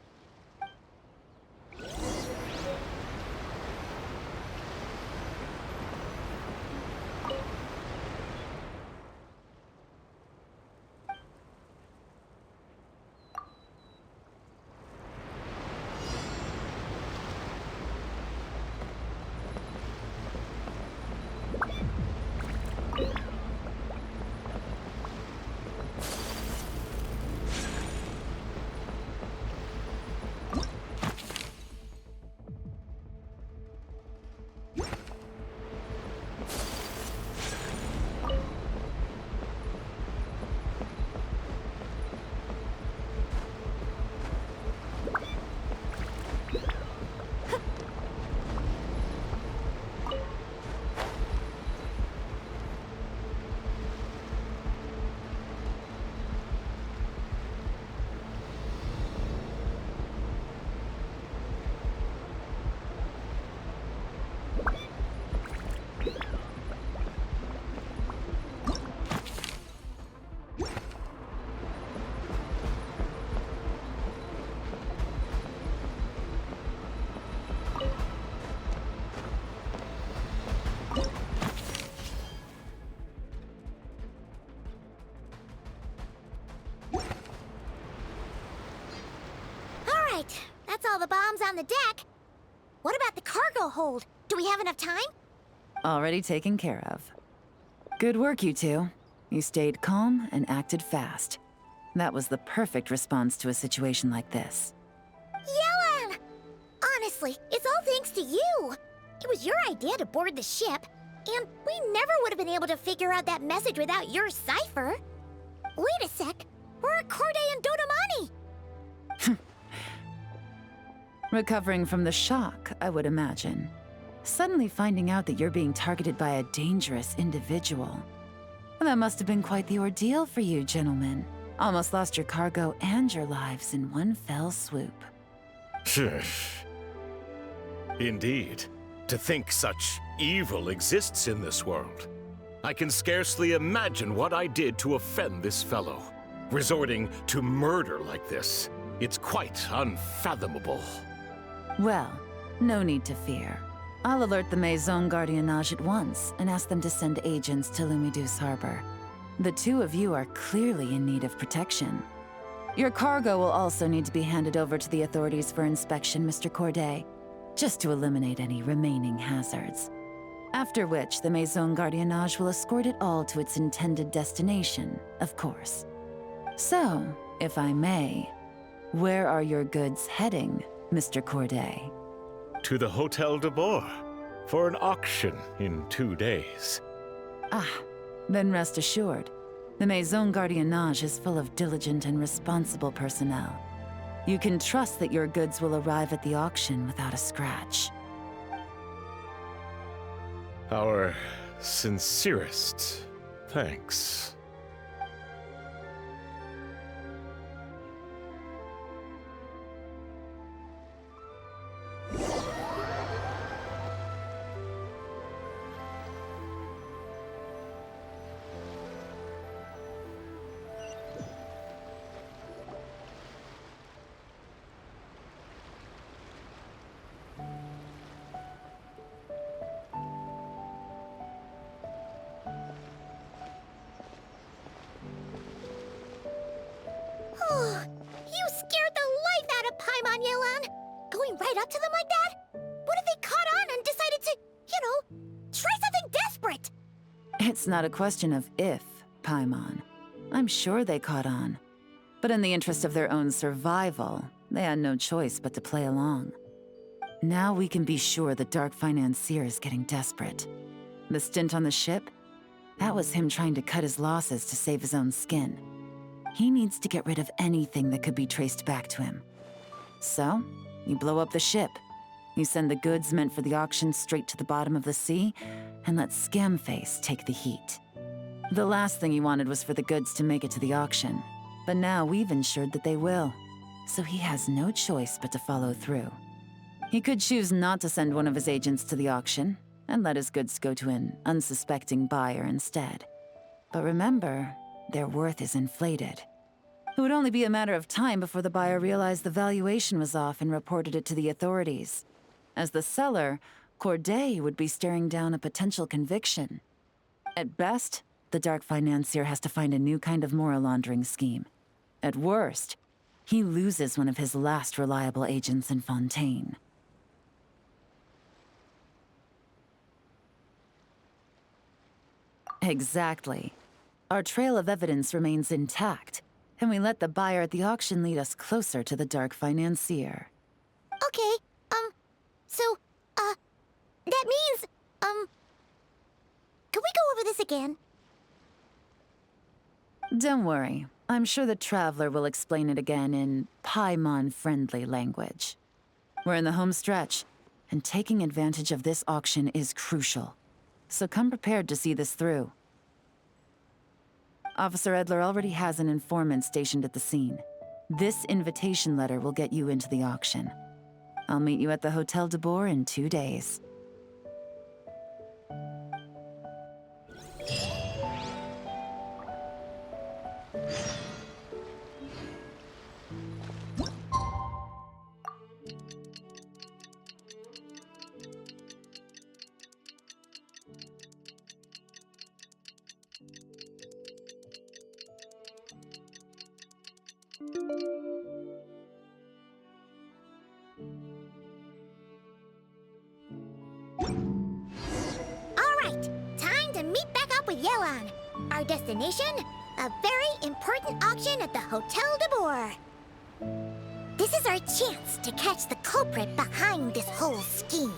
That's all the bombs on the deck. What about the cargo hold? Do we have enough time? Already taken care of. Good work, you two. You stayed calm and acted fast. That was the perfect response to a situation like this. Yelan! Honestly, it's all thanks to you. It was your idea to board the ship, and we never would have been able to figure out that message without your cipher. Wait a sec. We're at Corday and Dodamani. Recovering from the shock, I would imagine. Suddenly finding out that you're being targeted by a dangerous individual. That must have been quite the ordeal for you, gentlemen. Almost lost your cargo and your lives in one fell swoop. Indeed. To think such evil exists in this world. I can scarcely imagine what I did to offend this fellow. Resorting to murder like this. It's quite unfathomable. Well, no need to fear. I'll alert the Maison Gardiennage at once and ask them to send agents to Lumiduce Harbor. The two of you are clearly in need of protection. Your cargo will also need to be handed over to the authorities for inspection, Mr. Corday, just to eliminate any remaining hazards. After which, the Maison Gardiennage will escort it all to its intended destination, of course. So, if I may, where are your goods heading, Mr. Corday? To the Hotel de Boer for an auction in 2 days. Ah, then rest assured. The Maison Gardiennage is full of diligent and responsible personnel. You can trust that your goods will arrive at the auction without a scratch. Our sincerest thanks. right up to them like that? What if they caught on and decided to, try something desperate? It's not a question of if, Paimon. I'm sure they caught on. But in the interest of their own survival, they had no choice but to play along. Now we can be sure the Dark Financier is getting desperate. The stint on the ship? That was him trying to cut his losses to save his own skin. He needs to get rid of anything that could be traced back to him. So, you blow up the ship. You send the goods meant for the auction straight to the bottom of the sea, and let Scamface take the heat. The last thing he wanted was for the goods to make it to the auction, but now we've ensured that they will, so he has no choice but to follow through. He could choose not to send one of his agents to the auction, and let his goods go to an unsuspecting buyer instead. But remember, their worth is inflated. It would only be a matter of time before the buyer realized the valuation was off and reported it to the authorities. As the seller, Corday would be staring down a potential conviction. At best, the Dark Financier has to find a new kind of moral laundering scheme. At worst, he loses one of his last reliable agents in Fontaine. Exactly. Our trail of evidence remains intact, and we let the buyer at the auction lead us closer to the Dark Financier. Okay, that means, can we go over this again? Don't worry. I'm sure the Traveler will explain it again in Paimon-friendly language. We're in the home stretch, and taking advantage of this auction is crucial. So come prepared to see this through. Officer Edler already has an informant stationed at the scene. This invitation letter will get you into the auction. I'll meet you at the Hotel de Boer in 2 days. Yelan. Our destination? A very important auction at the Hotel de Boer. This is our chance to catch the culprit behind this whole scheme.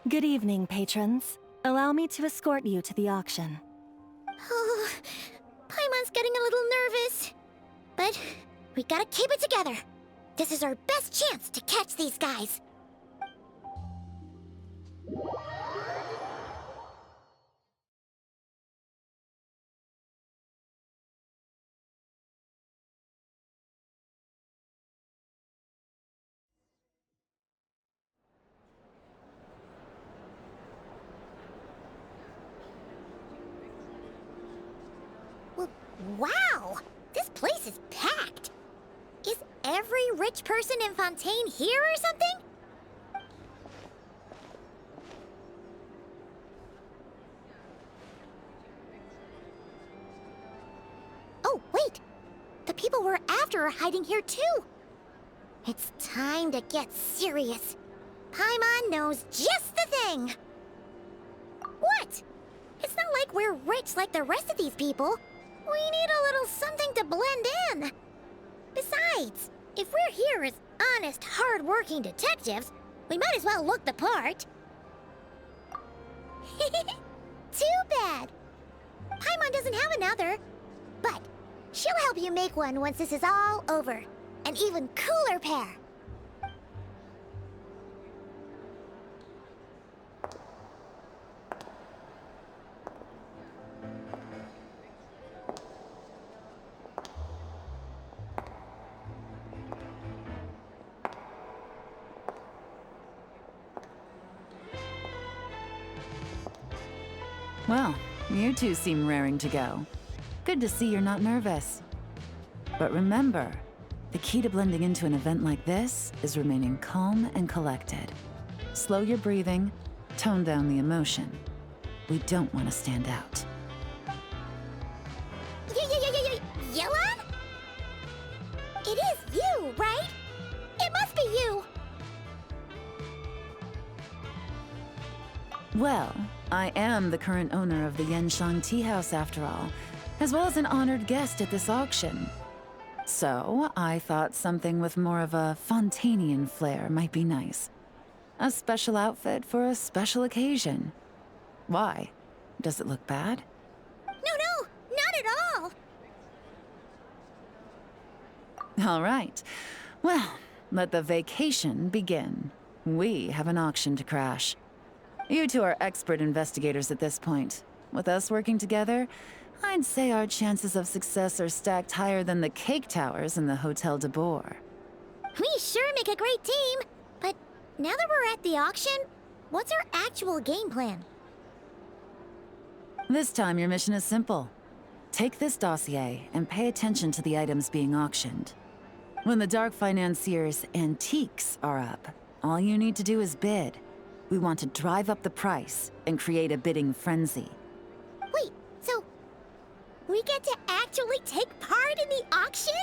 Good evening, patrons. Allow me to escort you to the auction. Oh, Paimon's getting a little nervous. But we gotta keep it together. This is our best chance to catch these guys. Wow! This place is packed! Is every rich person in Fontaine here or something? Oh, wait! The people we're after are hiding here too! It's time to get serious. Paimon knows just the thing! What? It's not like we're rich like the rest of these people. We need a little something to blend in. Besides, if we're here as honest, hard-working detectives, we might as well look the part. Too bad. Paimon doesn't have another. But she'll help you make one once this is all over. An even cooler pair. Well, you two seem raring to go. Good to see you're not nervous. But remember, the key to blending into an event like this is remaining calm and collected. Slow your breathing, tone down the emotion. We don't want to stand out. Yelan? It is you, right? It must be you! Well, I am the current owner of the Genshin Tea House after all, as well as an honored guest at this auction. So, I thought something with more of a Fontanian flair might be nice. A special outfit for a special occasion. Why? Does it look bad? No, not at all! All right. Well, let the vacation begin. We have an auction to crash. You two are expert investigators at this point. With us working together, I'd say our chances of success are stacked higher than the cake towers in the Hotel de Boer. We sure make a great team, but now that we're at the auction, what's our actual game plan? This time your mission is simple. Take this dossier and pay attention to the items being auctioned. When the Dark Financier's antiques are up, all you need to do is bid. We want to drive up the price and create a bidding frenzy. Wait, so we get to actually take part in the auction?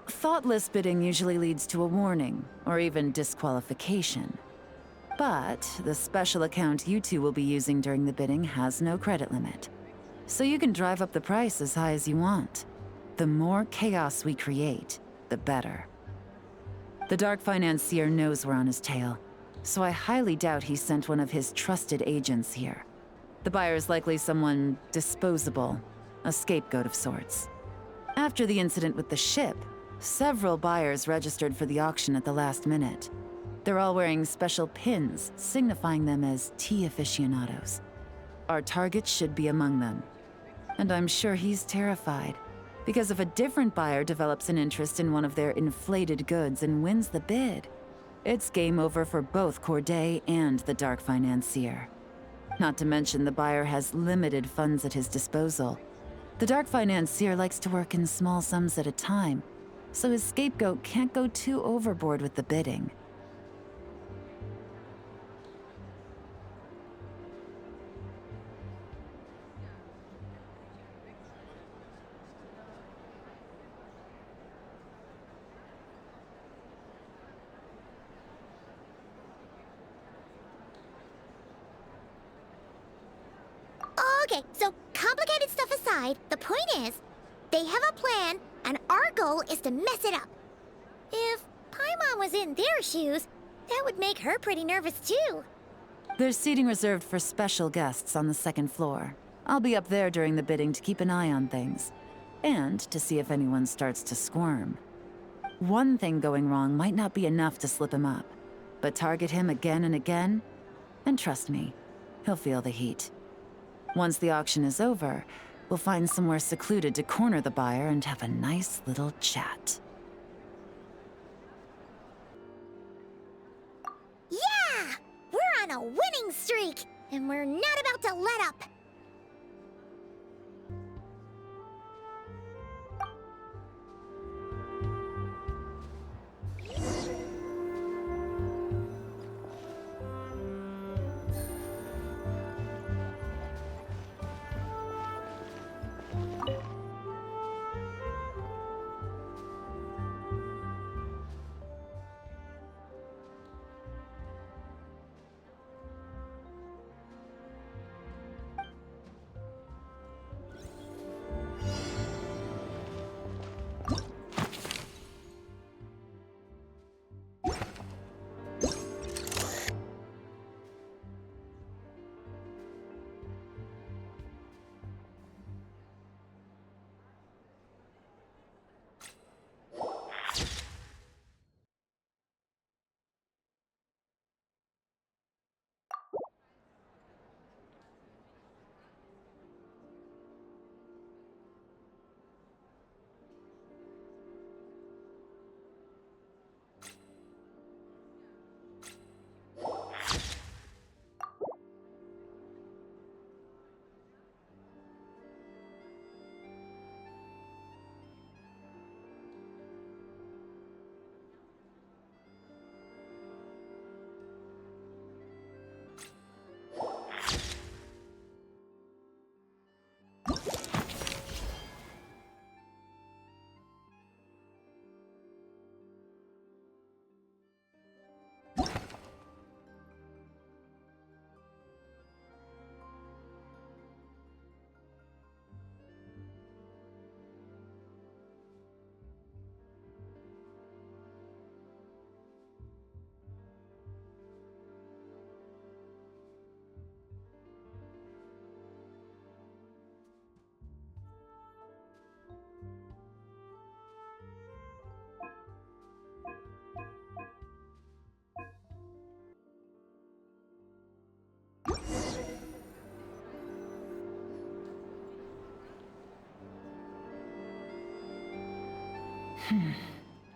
Thoughtless bidding usually leads to a warning, or even disqualification. But the special account you two will be using during the bidding has no credit limit. So you can drive up the price as high as you want. The more chaos we create, the better. The Dark Financier knows we're on his tail, so I highly doubt he sent one of his trusted agents here. The buyer is likely someone disposable, a scapegoat of sorts. After the incident with the ship, several buyers registered for the auction at the last minute. They're all wearing special pins, signifying them as tea aficionados. Our target should be among them. And I'm sure he's terrified, because if a different buyer develops an interest in one of their inflated goods and wins the bid, it's game over for both Corday and the Dark Financier. Not to mention the buyer has limited funds at his disposal. The Dark Financier likes to work in small sums at a time, so his scapegoat can't go too overboard with the bidding. Okay, so complicated stuff aside, the point is, they have a plan, and our goal is to mess it up. If Paimon was in their shoes, that would make her pretty nervous too. There's seating reserved for special guests on the second floor. I'll be up there during the bidding to keep an eye on things, and to see if anyone starts to squirm. One thing going wrong might not be enough to slip him up, but target him again and again, and trust me, he'll feel the heat. Once the auction is over, we'll find somewhere secluded to corner the buyer and have a nice little chat. Yeah! We're on a winning streak, and we're not about to let up.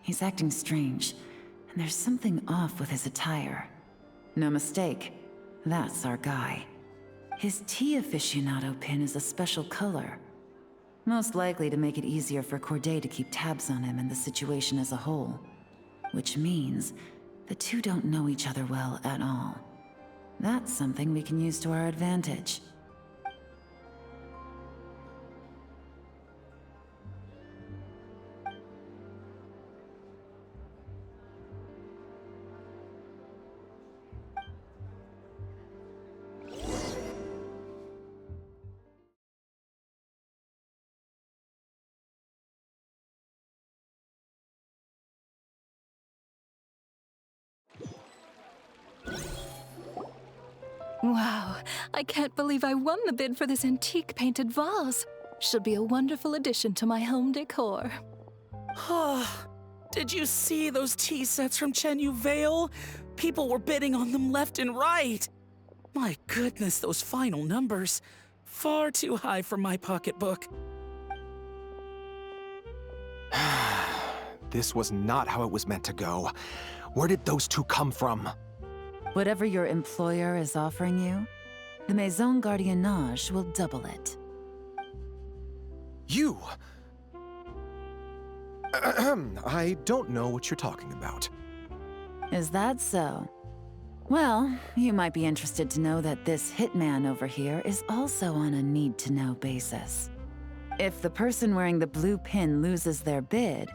He's acting strange, and there's something off with his attire. No mistake, that's our guy. His tea aficionado pin is a special color. Most likely to make it easier for Corday to keep tabs on him and the situation as a whole. Which means the two don't know each other well at all. That's something we can use to our advantage. Wow, I can't believe I won the bid for this antique painted vase. Should be a wonderful addition to my home decor. Did you see those tea sets from Chenyu Vale? People were bidding on them left and right. My goodness, those final numbers. Far too high for my pocketbook. This was not how it was meant to go. Where did those two come from? Whatever your employer is offering you, the Maison Gardiennage will double it. You? I don't know what you're talking about. Is that so? Well, you might be interested to know that this hitman over here is also on a need-to-know basis. If the person wearing the blue pin loses their bid,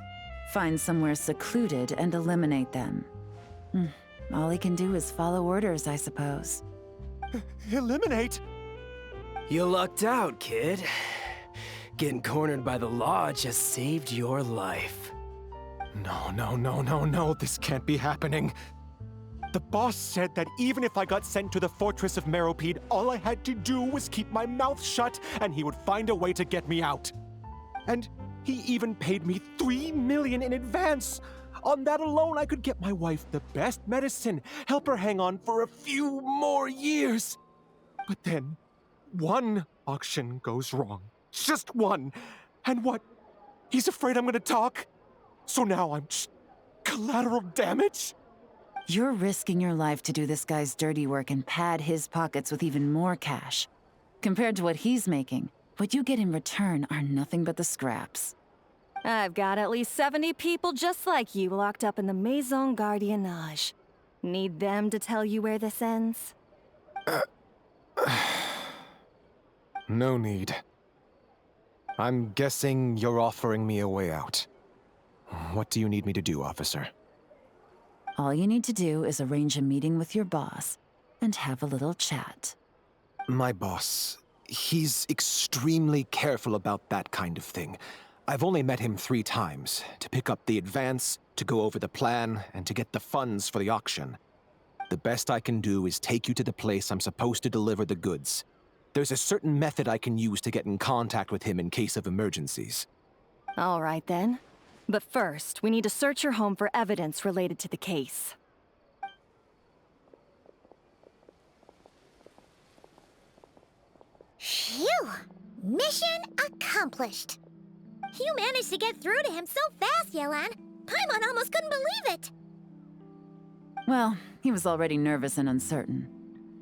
find somewhere secluded and eliminate them. All he can do is follow orders, I suppose. Eliminate? You lucked out, kid. Getting cornered by the law just saved your life. No, this can't be happening. The boss said that even if I got sent to the fortress of Meropide, all I had to do was keep my mouth shut and he would find a way to get me out. And he even paid me $3 million in advance. On that alone, I could get my wife the best medicine, help her hang on for a few more years. But then, one auction goes wrong. Just one. And what? He's afraid I'm gonna talk? So now I'm just collateral damage? You're risking your life to do this guy's dirty work and pad his pockets with even more cash. Compared to what he's making, what you get in return are nothing but the scraps. I've got at least 70 people just like you locked up in the Maison Gardiennage. Need them to tell you where this ends? No need. I'm guessing you're offering me a way out. What do you need me to do, officer? All you need to do is arrange a meeting with your boss and have a little chat. My boss, he's extremely careful about that kind of thing. I've only met him 3 times, to pick up the advance, to go over the plan, and to get the funds for the auction. The best I can do is take you to the place I'm supposed to deliver the goods. There's a certain method I can use to get in contact with him in case of emergencies. All right then. But first, we need to search your home for evidence related to the case. Phew! Mission accomplished. You managed to get through to him so fast, Yelan. Paimon almost couldn't believe it. Well, he was already nervous and uncertain.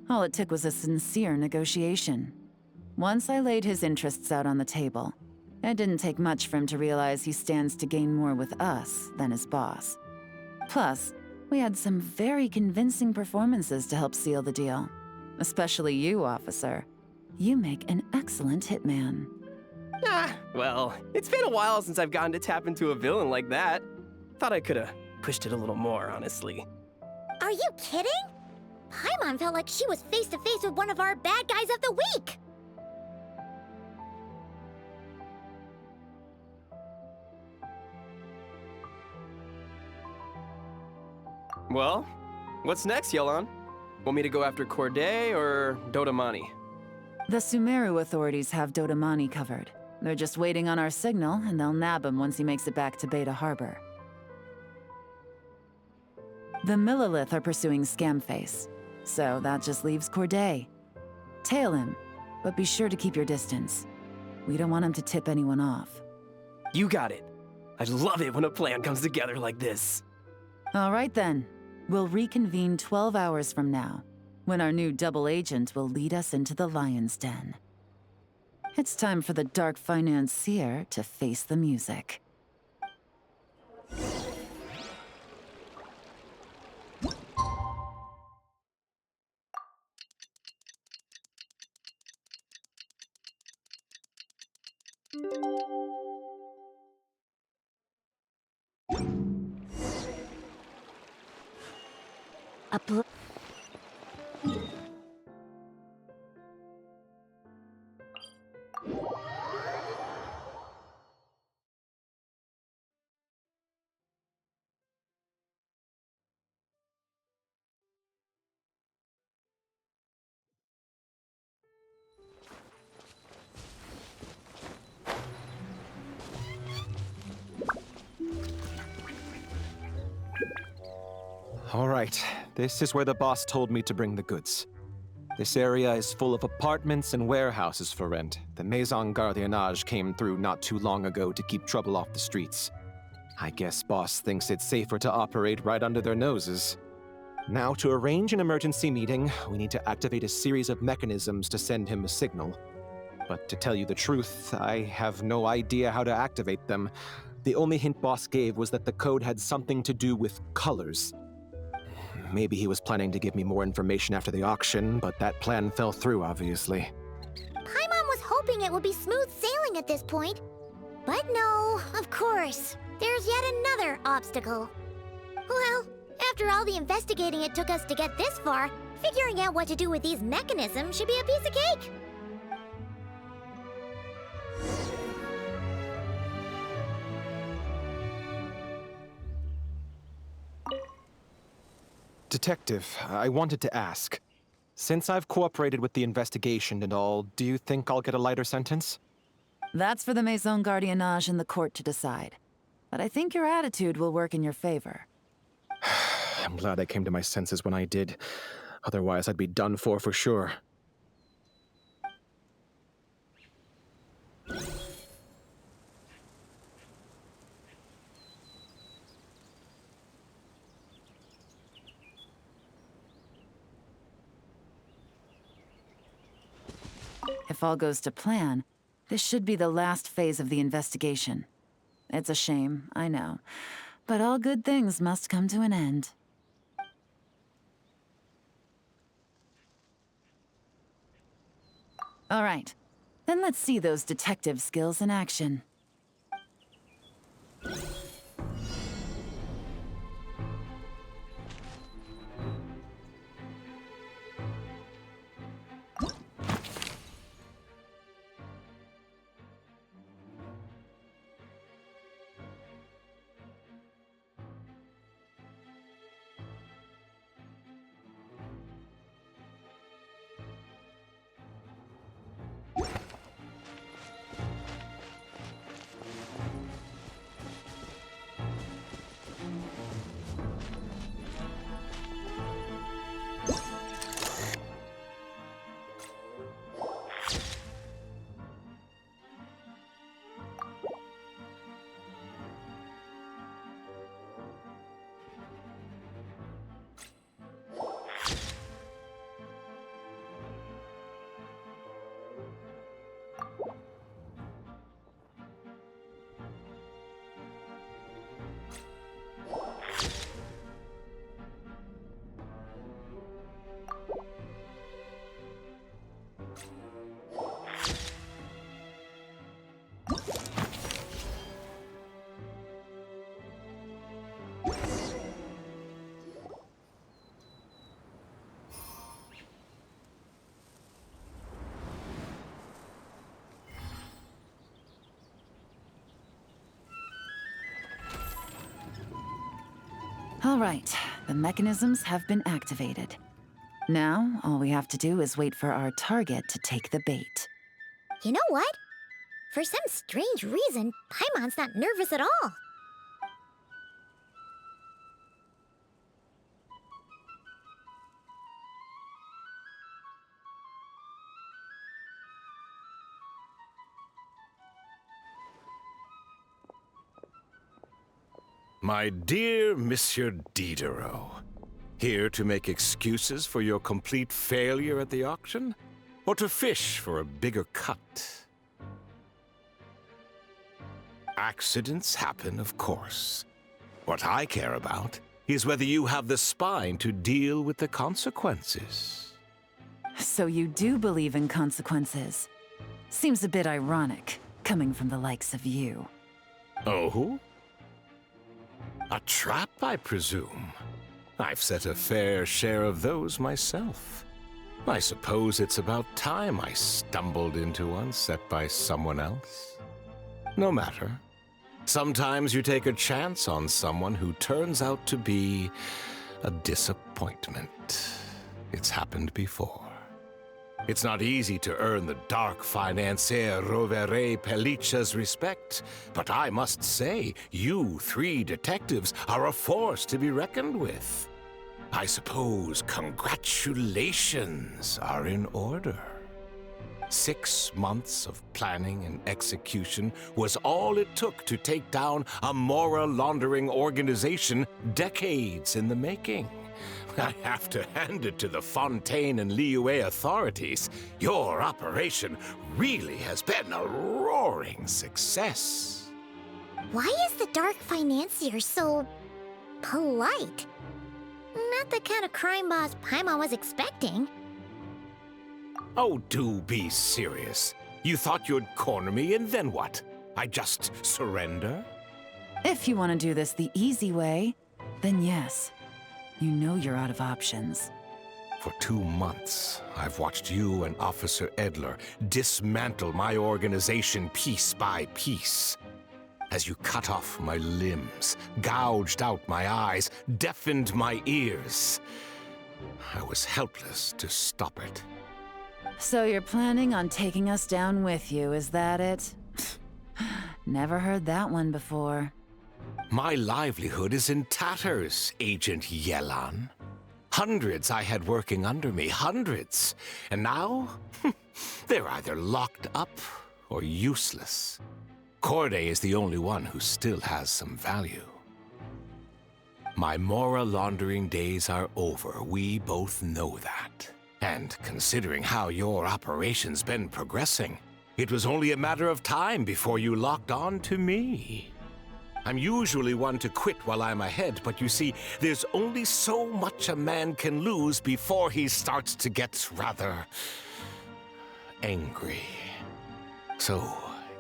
All it took was a sincere negotiation. Once I laid his interests out on the table, it didn't take much for him to realize he stands to gain more with us than his boss. Plus, we had some very convincing performances to help seal the deal. Especially you, officer. You make an excellent hitman. Well, it's been a while since I've gotten to tap into a villain like that. Thought I could've pushed it a little more, honestly. Are you kidding? Paimon felt like she was face to face with one of our bad guys of the week. Well, what's next, Yelan? Want me to go after Corday or Dodamani? The Sumeru authorities have Dodamani covered. They're just waiting on our signal, and they'll nab him once he makes it back to Beta Harbor. The Millilith are pursuing Scamface, so that just leaves Corday. Tail him, but be sure to keep your distance. We don't want him to tip anyone off. You got it. I love it when a plan comes together like this. All right then. We'll reconvene 12 hours from now, when our new double agent will lead us into the lion's den. It's time for the dark financier to face the music. All right, this is where the boss told me to bring the goods. This area is full of apartments and warehouses for rent. The Maison Gardiennage came through not too long ago to keep trouble off the streets. I guess boss thinks it's safer to operate right under their noses. Now, to arrange an emergency meeting, we need to activate a series of mechanisms to send him a signal. But to tell you the truth, I have no idea how to activate them. The only hint boss gave was that the code had something to do with colors. Maybe he was planning to give me more information after the auction, but that plan fell through, obviously. Paimon was hoping it would be smooth sailing at this point. But no, of course. There's yet another obstacle. Well, after all the investigating it took us to get this far, figuring out what to do with these mechanisms should be a piece of cake. Detective, I wanted to ask. Since I've cooperated with the investigation and all, do you think I'll get a lighter sentence? That's for the Maison Gardiennage and the court to decide. But I think your attitude will work in your favor. I'm glad I came to my senses when I did. Otherwise, I'd be done for sure. If all goes to plan, this should be the last phase of the investigation. It's a shame, I know. But all good things must come to an end. All right. Then let's see those detective skills in action. All right, the mechanisms have been activated. Now, all we have to do is wait for our target to take the bait. You know what? For some strange reason, Paimon's not nervous at all. My dear Monsieur Diderot, here to make excuses for your complete failure at the auction? Or to fish for a bigger cut? Accidents happen, of course. What I care about is whether you have the spine to deal with the consequences. So you do believe in consequences. Seems a bit ironic, coming from the likes of you. Oh? A trap, I presume. I've set a fair share of those myself. I suppose it's about time I stumbled into one set by someone else. No matter. Sometimes you take a chance on someone who turns out to be a disappointment. It's happened before. It's not easy to earn the dark financier Rovere Pelliccia's respect, but I must say, you three detectives are a force to be reckoned with. I suppose congratulations are in order. 6 months of planning and execution was all it took to take down a Mora laundering organization decades in the making. I have to hand it to the Fontaine and Liyue authorities. Your operation really has been a roaring success. Why is the dark financier so polite? Not the kind of crime boss Paimon was expecting. Oh, do be serious. You thought you'd corner me, and then what? I just surrender? If you want to do this the easy way, then yes. You know you're out of options. For 2 months, I've watched you and Officer Edler dismantle my organization piece by piece. As you cut off my limbs, gouged out my eyes, deafened my ears. I was helpless to stop it. So you're planning on taking us down with you, is that it? Never heard that one before. My livelihood is in tatters, Agent Yelan. Hundreds I had working under me, hundreds. And now, they're either locked up or useless. Corday is the only one who still has some value. My Mora laundering days are over, we both know that. And considering how your operation's been progressing, it was only a matter of time before you locked on to me. I'm usually one to quit while I'm ahead, but you see, there's only so much a man can lose before he starts to get rather angry. So,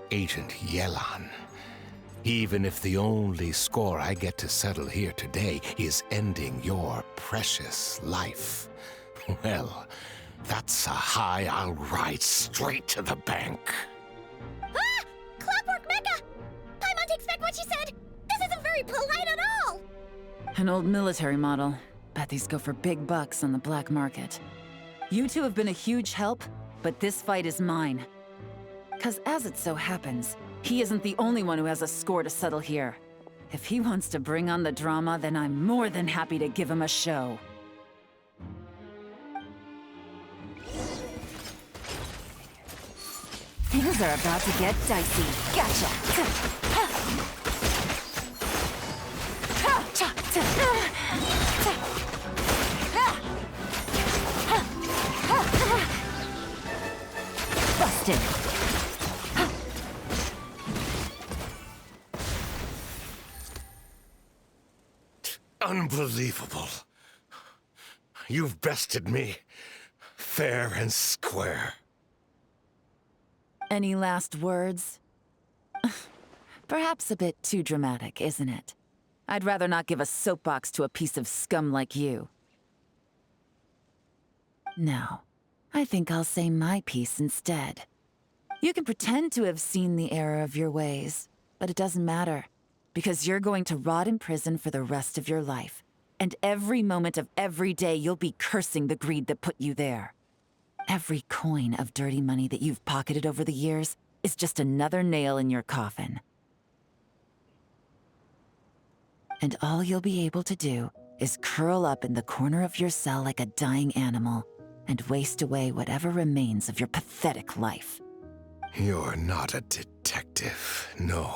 Agent Yelan, even if the only score I get to settle here today is ending your precious life, well, that's a high I'll ride straight to the bank. Ah! Clockwork Mecha! Paimon takes back what she said! This isn't very polite at all! An old military model. Bet these go for big bucks on the black market. You two have been a huge help, but this fight is mine. 'Cause as it so happens, he isn't the only one who has a score to settle here. If he wants to bring on the drama, then I'm more than happy to give him a show. Things are about to get dicey. Gotcha! Busted! Unbelievable. You've bested me, fair and square. Any last words? Perhaps a bit too dramatic, isn't it? I'd rather not give a soapbox to a piece of scum like you. No, I think I'll say my piece instead. You can pretend to have seen the error of your ways, but it doesn't matter, because you're going to rot in prison for the rest of your life. And every moment of every day you'll be cursing the greed that put you there. Every coin of dirty money that you've pocketed over the years is just another nail in your coffin. And all you'll be able to do is curl up in the corner of your cell like a dying animal and waste away whatever remains of your pathetic life. You're not a detective, no.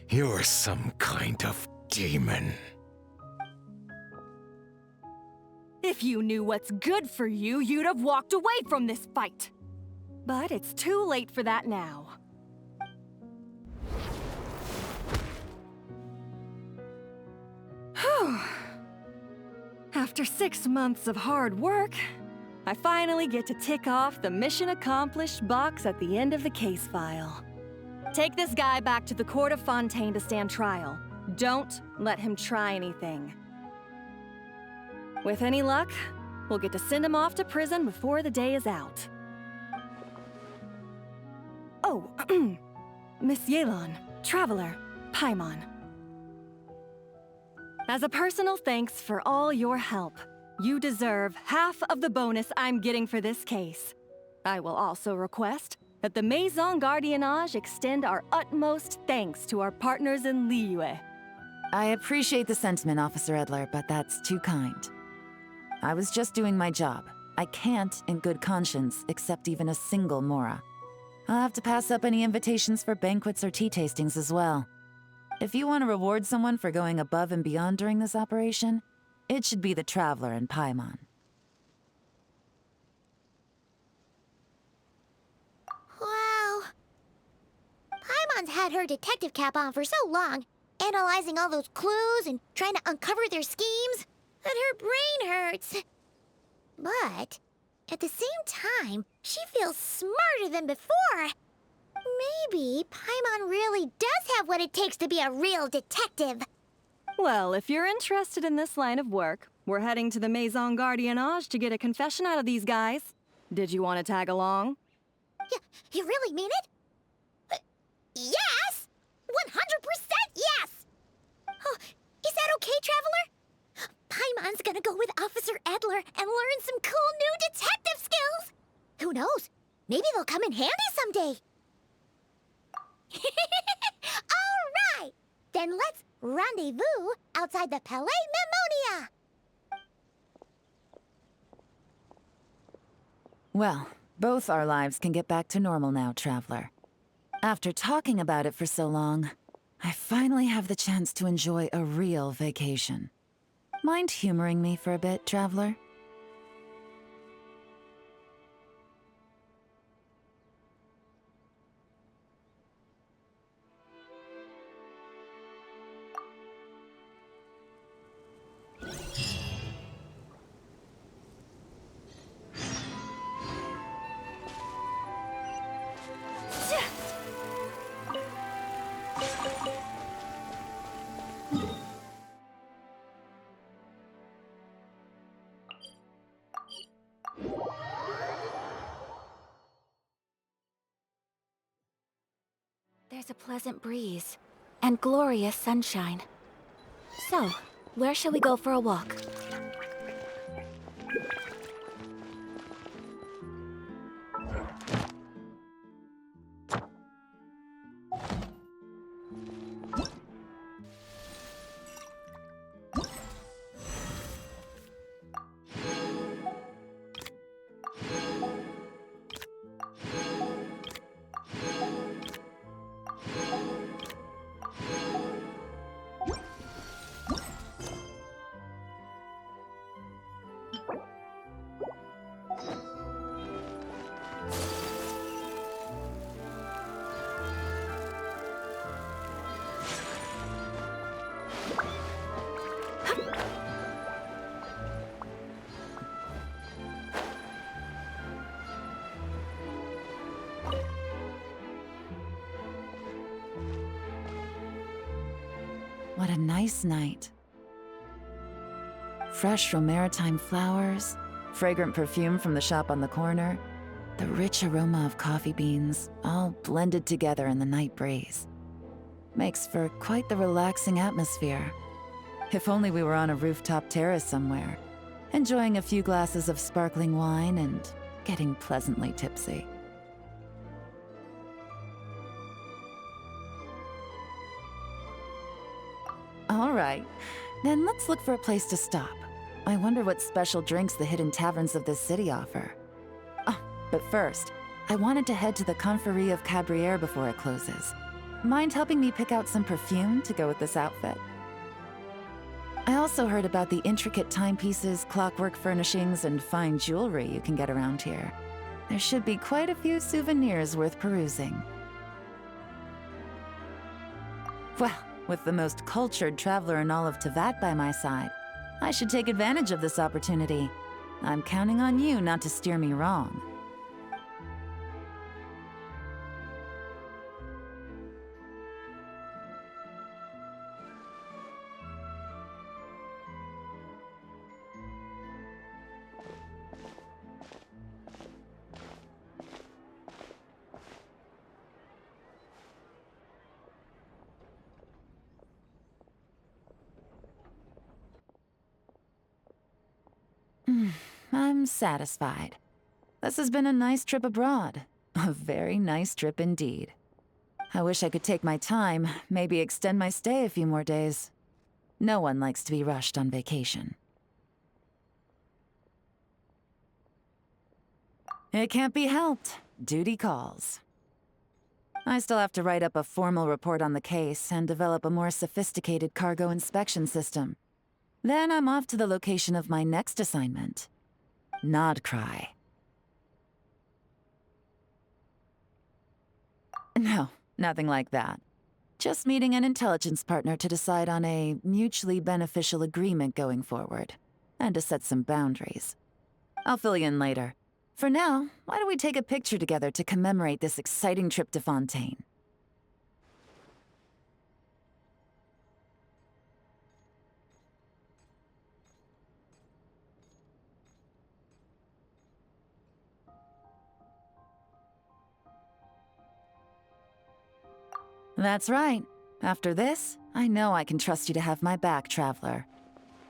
You're some kind of demon. If you knew what's good for you, you'd have walked away from this fight. But it's too late for that now. Whew. After 6 months of hard work, I finally get to tick off the mission accomplished box at the end of the case file. Take this guy back to the court of Fontaine to stand trial. Don't let him try anything. With any luck, we'll get to send him off to prison before the day is out. Oh, Miss Yelan, Traveler, Paimon. As a personal thanks for all your help, you deserve half of the bonus I'm getting for this case. I will also request that the Maison Gardiennage extend our utmost thanks to our partners in Liyue. I appreciate the sentiment, Officer Edler, but that's too kind. I was just doing my job. I can't, in good conscience, accept even a single Mora. I'll have to pass up any invitations for banquets or tea tastings as well. If you want to reward someone for going above and beyond during this operation, it should be the Traveler and Paimon. Wow. Paimon's had her detective cap on for so long, analyzing all those clues and trying to uncover their schemes, that her brain hurts. But at the same time, she feels smarter than before. Maybe Paimon really does have what it takes to be a real detective. Well, if you're interested in this line of work, we're heading to the Maison Gardiennage to get a confession out of these guys. Did you want to tag along? You really mean it? Yes! 100% yes! Oh, is that okay, Traveler? Paimon's gonna go with Officer Edler and learn some cool new detective skills! Who knows? Maybe they'll come in handy someday. All right! Then let's rendezvous outside the Palais Mnemonia! Well, both our lives can get back to normal now, Traveler. After talking about it for so long, I finally have the chance to enjoy a real vacation. Mind humoring me for a bit, Traveler? There's a pleasant breeze and glorious sunshine. So, where shall we go for a walk? What a nice night. Fresh from maritime flowers, fragrant perfume from the shop on the corner, the rich aroma of coffee beans, all blended together in the night breeze. Makes for quite the relaxing atmosphere. If only we were on a rooftop terrace somewhere, enjoying a few glasses of sparkling wine and getting pleasantly tipsy. All right, then let's look for a place to stop. I wonder what special drinks the hidden taverns of this city offer. Oh, but first, I wanted to head to the Confrérie of Cabrières before it closes. Mind helping me pick out some perfume to go with this outfit? I also heard about the intricate timepieces, clockwork furnishings, and fine jewelry you can get around here. There should be quite a few souvenirs worth perusing. Well, with the most cultured traveler in all of Tevat by my side, I should take advantage of this opportunity. I'm counting on you not to steer me wrong. I'm satisfied. This has been a nice trip abroad. A very nice trip indeed. I wish I could take my time, maybe extend my stay a few more days. No one likes to be rushed on vacation. It can't be helped. Duty calls. I still have to write up a formal report on the case and develop a more sophisticated cargo inspection system. Then I'm off to the location of my next assignment. Nodcry. No, nothing like that. Just meeting an intelligence partner to decide on a mutually beneficial agreement going forward, and to set some boundaries. I'll fill you in later. For now, why don't we take a picture together to commemorate this exciting trip to Fontaine? That's right. After this, I know I can trust you to have my back, Traveler.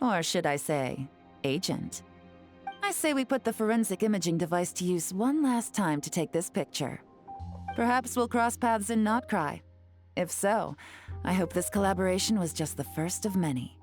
Or should I say, Agent. I say we put the forensic imaging device to use one last time to take this picture. Perhaps we'll cross paths in Nodcry. If so, I hope this collaboration was just the first of many.